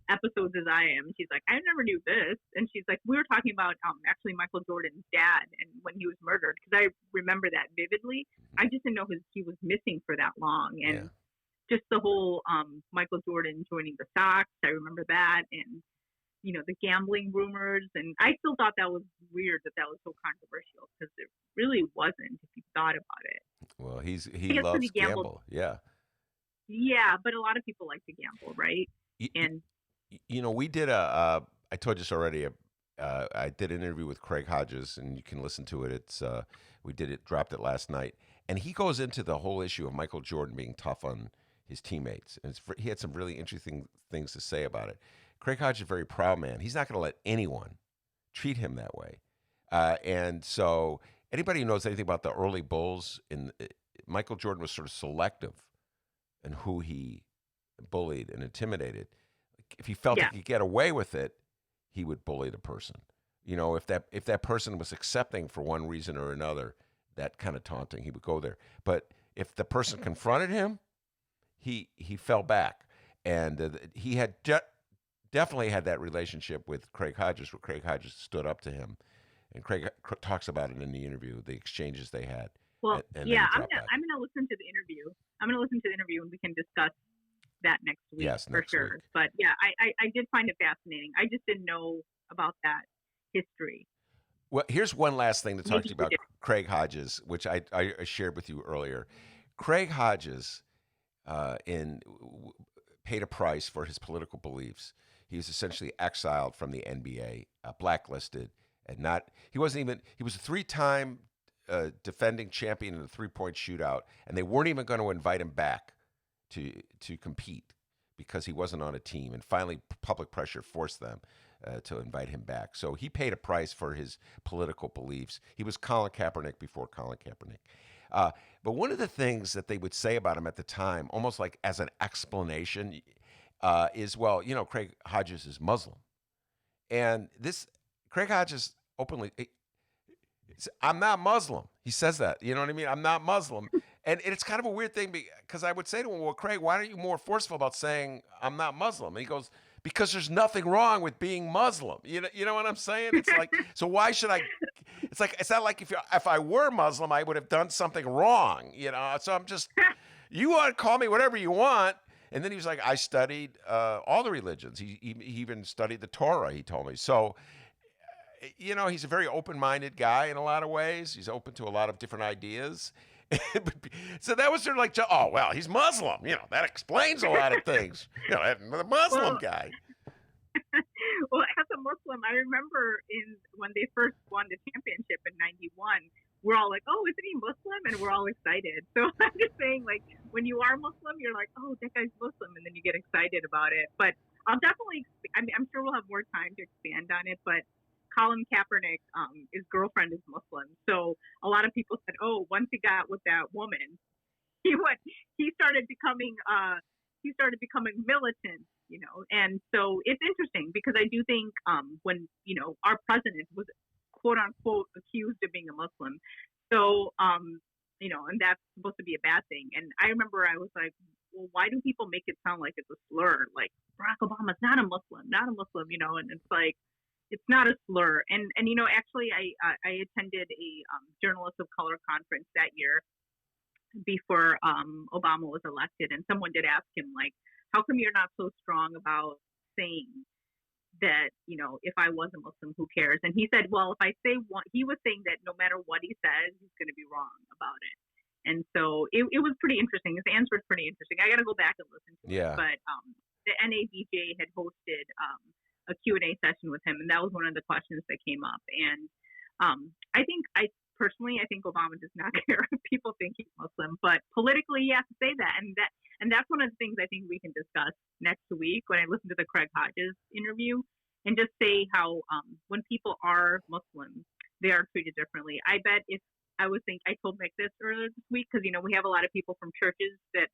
episodes as I am. She's like, I never knew this. And she's like, we were talking about actually Michael Jordan's dad and when he was murdered, because I remember that vividly. I just didn't know he was missing for that long. And just the whole Michael Jordan joining the Sox, I remember that, and the gambling rumors, and I still thought that was weird that was so controversial, because it really wasn't if you thought about it. Well, he loves gamble, yeah. Yeah, but a lot of people like to gamble, right? We did I told you this already. I did an interview with Craig Hodges, and you can listen to it. It's dropped it last night, and he goes into the whole issue of Michael Jordan being tough on his teammates, and he had some really interesting things to say about it. Craig Hodge is a very proud man. He's not going to let anyone treat him that way. And so anybody who knows anything about the early Bulls, Michael Jordan was sort of selective in who he bullied and intimidated. If he felt he could get away with it, he would bully the person. If that person was accepting for one reason or another, that kind of taunting, he would go there. But if the person confronted him, he fell back, and he had definitely had that relationship with Craig Hodges, where Craig Hodges stood up to him, and Craig talks about it in the interview, the exchanges they had. Well, I'm gonna listen to the interview. And we can discuss that next week for sure. Week. But yeah, I did find it fascinating. I just didn't know about that history. Well, here's one last thing to talk to you about Craig Hodges, which I shared with you earlier. Craig Hodges paid a price for his political beliefs. He was essentially exiled from the NBA, blacklisted, and he was a 3-time defending champion in the 3-point shootout, and they weren't even going to invite him back to compete because he wasn't on a team. And finally, public pressure forced them to invite him back. So he paid a price for his political beliefs. He was Colin Kaepernick before Colin Kaepernick. But one of the things that they would say about him at the time, almost like as an explanation, is, well, Craig Hodges is Muslim. And Craig Hodges openly, I'm not Muslim. He says that. You know what I mean? I'm not Muslim. And it's kind of a weird thing, because I would say to him, well, Craig, why aren't you more forceful about saying I'm not Muslim? And he goes, because there's nothing wrong with being Muslim. You know what I'm saying? It's like, so why should I? It's like, it's not like if I were Muslim, I would have done something wrong. So I'm just, you want to call me whatever you want. And then he was like, I studied all the religions. He even studied the Torah, he told me. So, he's a very open-minded guy in a lot of ways. He's open to a lot of different ideas. So that was sort of like, oh, well, he's Muslim. That explains a lot of things. The Muslim guy. Well, as a Muslim, I remember when they first won the championship in '91, we're all like, oh, isn't he Muslim? And we're all excited. So I'm just saying, like, when you are Muslim, you're like, oh, that guy's Muslim. And then you get excited about it. But I'll definitely, I'm sure we'll have more time to expand on it. But Colin Kaepernick, his girlfriend is Muslim. So a lot of people said, oh, once he got with that woman, he started becoming militant, And so it's interesting, because I do think when, our president was quote unquote accused of being a Muslim. So, and that's supposed to be a bad thing. And I remember I was like, well, why do people make it sound like it's a slur? Like, Barack Obama's not a Muslim, and it's like, it's not a slur. And actually I attended a Journalists of Color conference that year. before Obama was elected, and someone did ask him, like, how come you're not so strong about saying that, you know, if I was a Muslim, who cares? And he said, well, if I say one, he was saying that no matter what he says, he's going to be wrong about it. And so it was pretty interesting. His answer was pretty interesting. I got to go back and listen to it. But the NABJ had hosted a Q&A session with him, and that was one of the questions that came up. And I think Obama does not care if people think he's Muslim, but politically he has to say that. And that's one of the things I think we can discuss next week when I listen to the Craig Hodges interview, and just say how when people are Muslim, they are treated differently. I bet if I told Mick this earlier this week, because, you know, we have a lot of people from churches that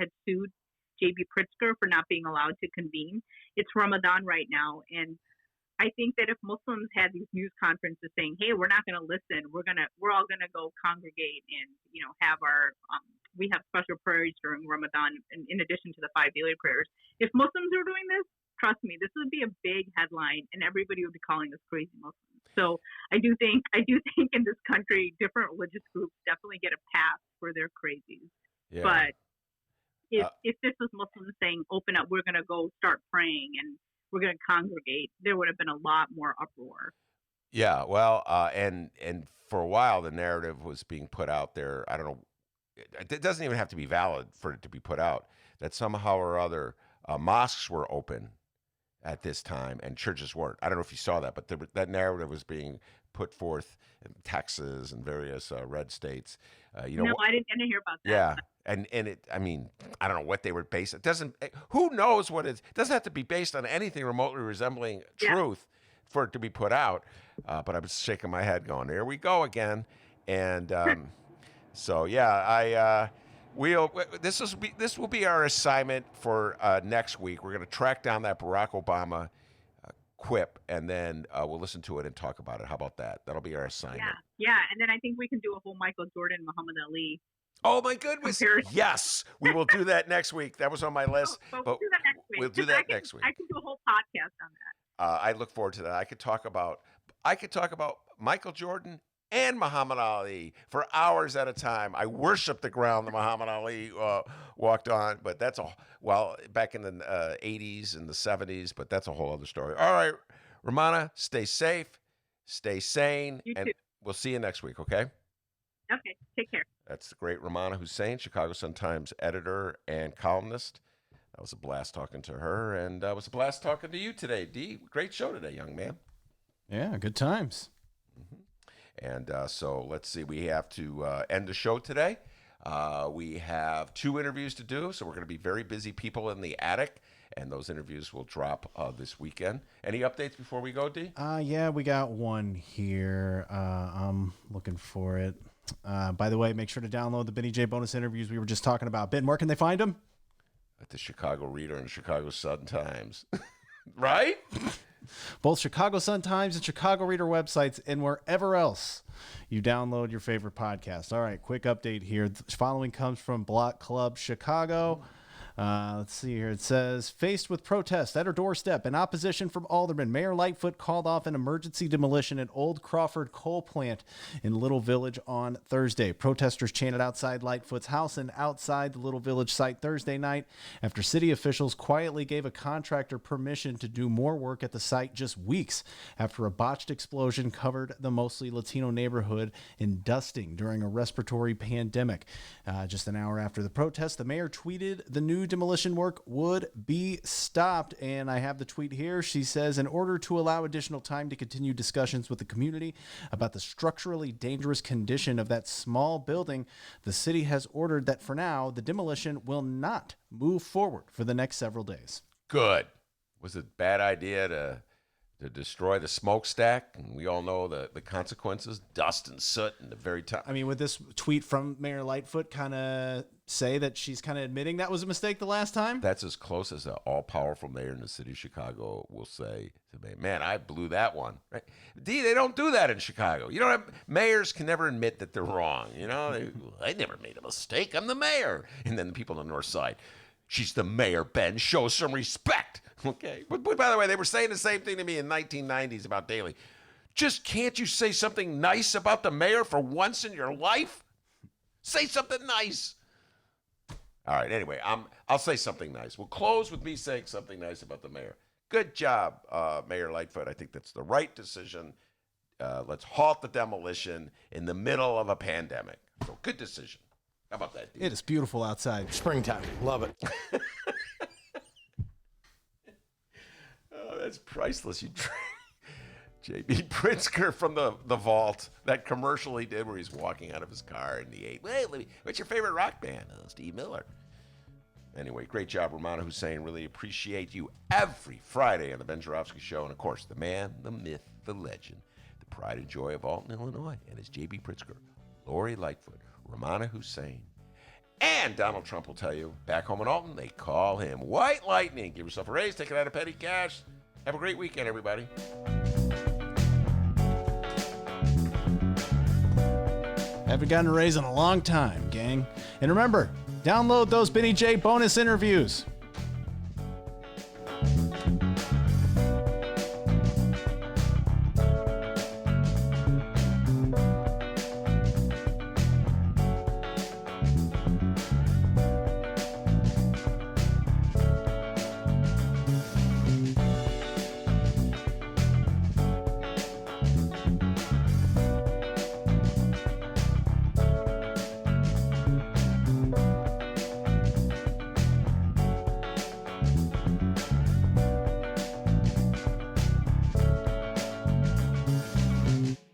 had sued J.B. Pritzker for not being allowed to convene. It's Ramadan right now, and I think that if Muslims had these news conferences saying, "Hey, we're not going to listen. We're all going to go congregate and, you know, have our we have special prayers during Ramadan in addition to the 5 daily prayers." If Muslims are doing this, trust me, this would be a big headline, and everybody would be calling us crazy Muslims. So I do think in this country, different religious groups definitely get a pass for their crazies. Yeah. But if this was Muslims saying, "Open up, we're going to go start praying and we're going to congregate," there would have been a lot more uproar. Yeah, well, and for a while the narrative was being put out there. I don't know. It doesn't even have to be valid for it to be put out, that somehow or other mosques were open at this time and churches weren't. I don't know if you saw that, but that narrative was being put forth in Texas and various red states. No, I didn't hear about that. Yeah, and it. I mean, I don't know what they were based. It doesn't. Who knows what it doesn't have to be based on anything remotely resembling truth for it to be put out. But I was shaking my head, going, "Here we go again," and. So yeah, this will be our assignment for next week. We're going to track down that Barack Obama quip, and then we'll listen to it and talk about it. How about that? That'll be our assignment. Yeah, and then I think we can do a whole Michael Jordan, Muhammad Ali. Oh my goodness! Comparison. Yes, we will do that next week. That was on my list. But we'll do that next week. We'll do that next week. I can do a whole podcast on that. I look forward to that. I could talk about Michael Jordan and Muhammad Ali for hours at a time. I worship the ground that Muhammad Ali walked on, but that's back in the 80s and the 70s, but that's a whole other story. All right, Rummana, stay safe, stay sane, and we'll see you next week, okay? Okay, take care. That's the great Rummana Hussain, Chicago Sun-Times editor and columnist. That was a blast talking to her, and it was a blast talking to you today, D. Great show today, young man. Yeah, good times. Mm-hmm. And so let's see, we have to end the show today. We have 2 interviews to do, so we're going to be very busy people in the attic, and those interviews will drop this weekend. Any updates before we go, D? Yeah, we got one here. I'm looking for it. By the way, make sure to download the Benny J bonus interviews we were just talking about. Ben, where can they find them? At the Chicago Reader and Chicago Sun-Times. Right? Both Chicago Sun-Times and Chicago Reader websites, and wherever else you download your favorite podcast. All right, quick update here. The following comes from Block Club Chicago. Let's see here. It says, faced with protests at her doorstep and opposition from aldermen, Mayor Lightfoot called off an emergency demolition at Old Crawford Coal Plant in Little Village on Thursday. Protesters chanted outside Lightfoot's house and outside the Little Village site Thursday night after city officials quietly gave a contractor permission to do more work at the site just weeks after a botched explosion covered the mostly Latino neighborhood in dusting during a respiratory pandemic. Just an hour after the protest, the mayor tweeted the new demolition work would be stopped. And I have the tweet here. She says, in order to allow additional time to continue discussions with the community about the structurally dangerous condition of that small building, the city has ordered that for now, the demolition will not move forward for the next several days. Good. Was it a bad idea to destroy the smokestack? And we all know the consequences, dust and soot and the very top. I mean, would this tweet from Mayor Lightfoot kind of say that she's kind of admitting that was a mistake the last time? That's as close as an all-powerful mayor in the city of Chicago will say to me, man, I blew that one. Right? D, they don't do that in Chicago. You don't have, mayors can never admit that they're wrong. You know, I never made a mistake. I'm the mayor. And then the people on the north side, she's the mayor, Ben. Show some respect. Okay. But by the way, they were saying the same thing to me in 1990s about Daley. Just can't you say something nice about the mayor for once in your life? Say something nice. All right, anyway, I'll say something nice. We'll close with me saying something nice about the mayor. Good job, Mayor Lightfoot. I think that's the right decision. Let's halt the demolition in the middle of a pandemic. So good decision. How about that, dude? It is beautiful outside. Springtime. Love it. Oh, that's priceless. J.B. Pritzker from the Vault, that commercial he did where he's walking out of his car and he ate. Wait, what's your favorite rock band? Oh, Steve Miller. Anyway, great job, Rummana Hussain. Really appreciate you every Friday on the Ben Joravsky Show. And, of course, the man, the myth, the legend, the pride and joy of Alton, Illinois, and his J.B. Pritzker, Lori Lightfoot, Rummana Hussain, and Donald Trump will tell you, back home in Alton, they call him White Lightning. Give yourself a raise, take it out of petty cash. Have a great weekend, everybody. Haven't gotten a raise in a long time, gang. And remember, download those Benny J bonus interviews.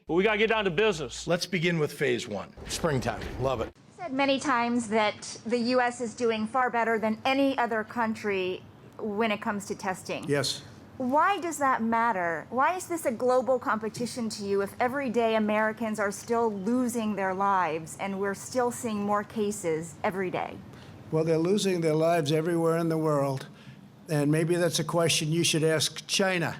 But we got to get down to business. Let's begin with phase one. Springtime. Love it. Said many times that the U.S. is doing far better than any other country when it comes to testing. Yes. Why does that matter? Why is this a global competition to you if every day Americans are still losing their lives and we're still seeing more cases every day? Well, they're losing their lives everywhere in the world. And maybe that's a question you should ask China.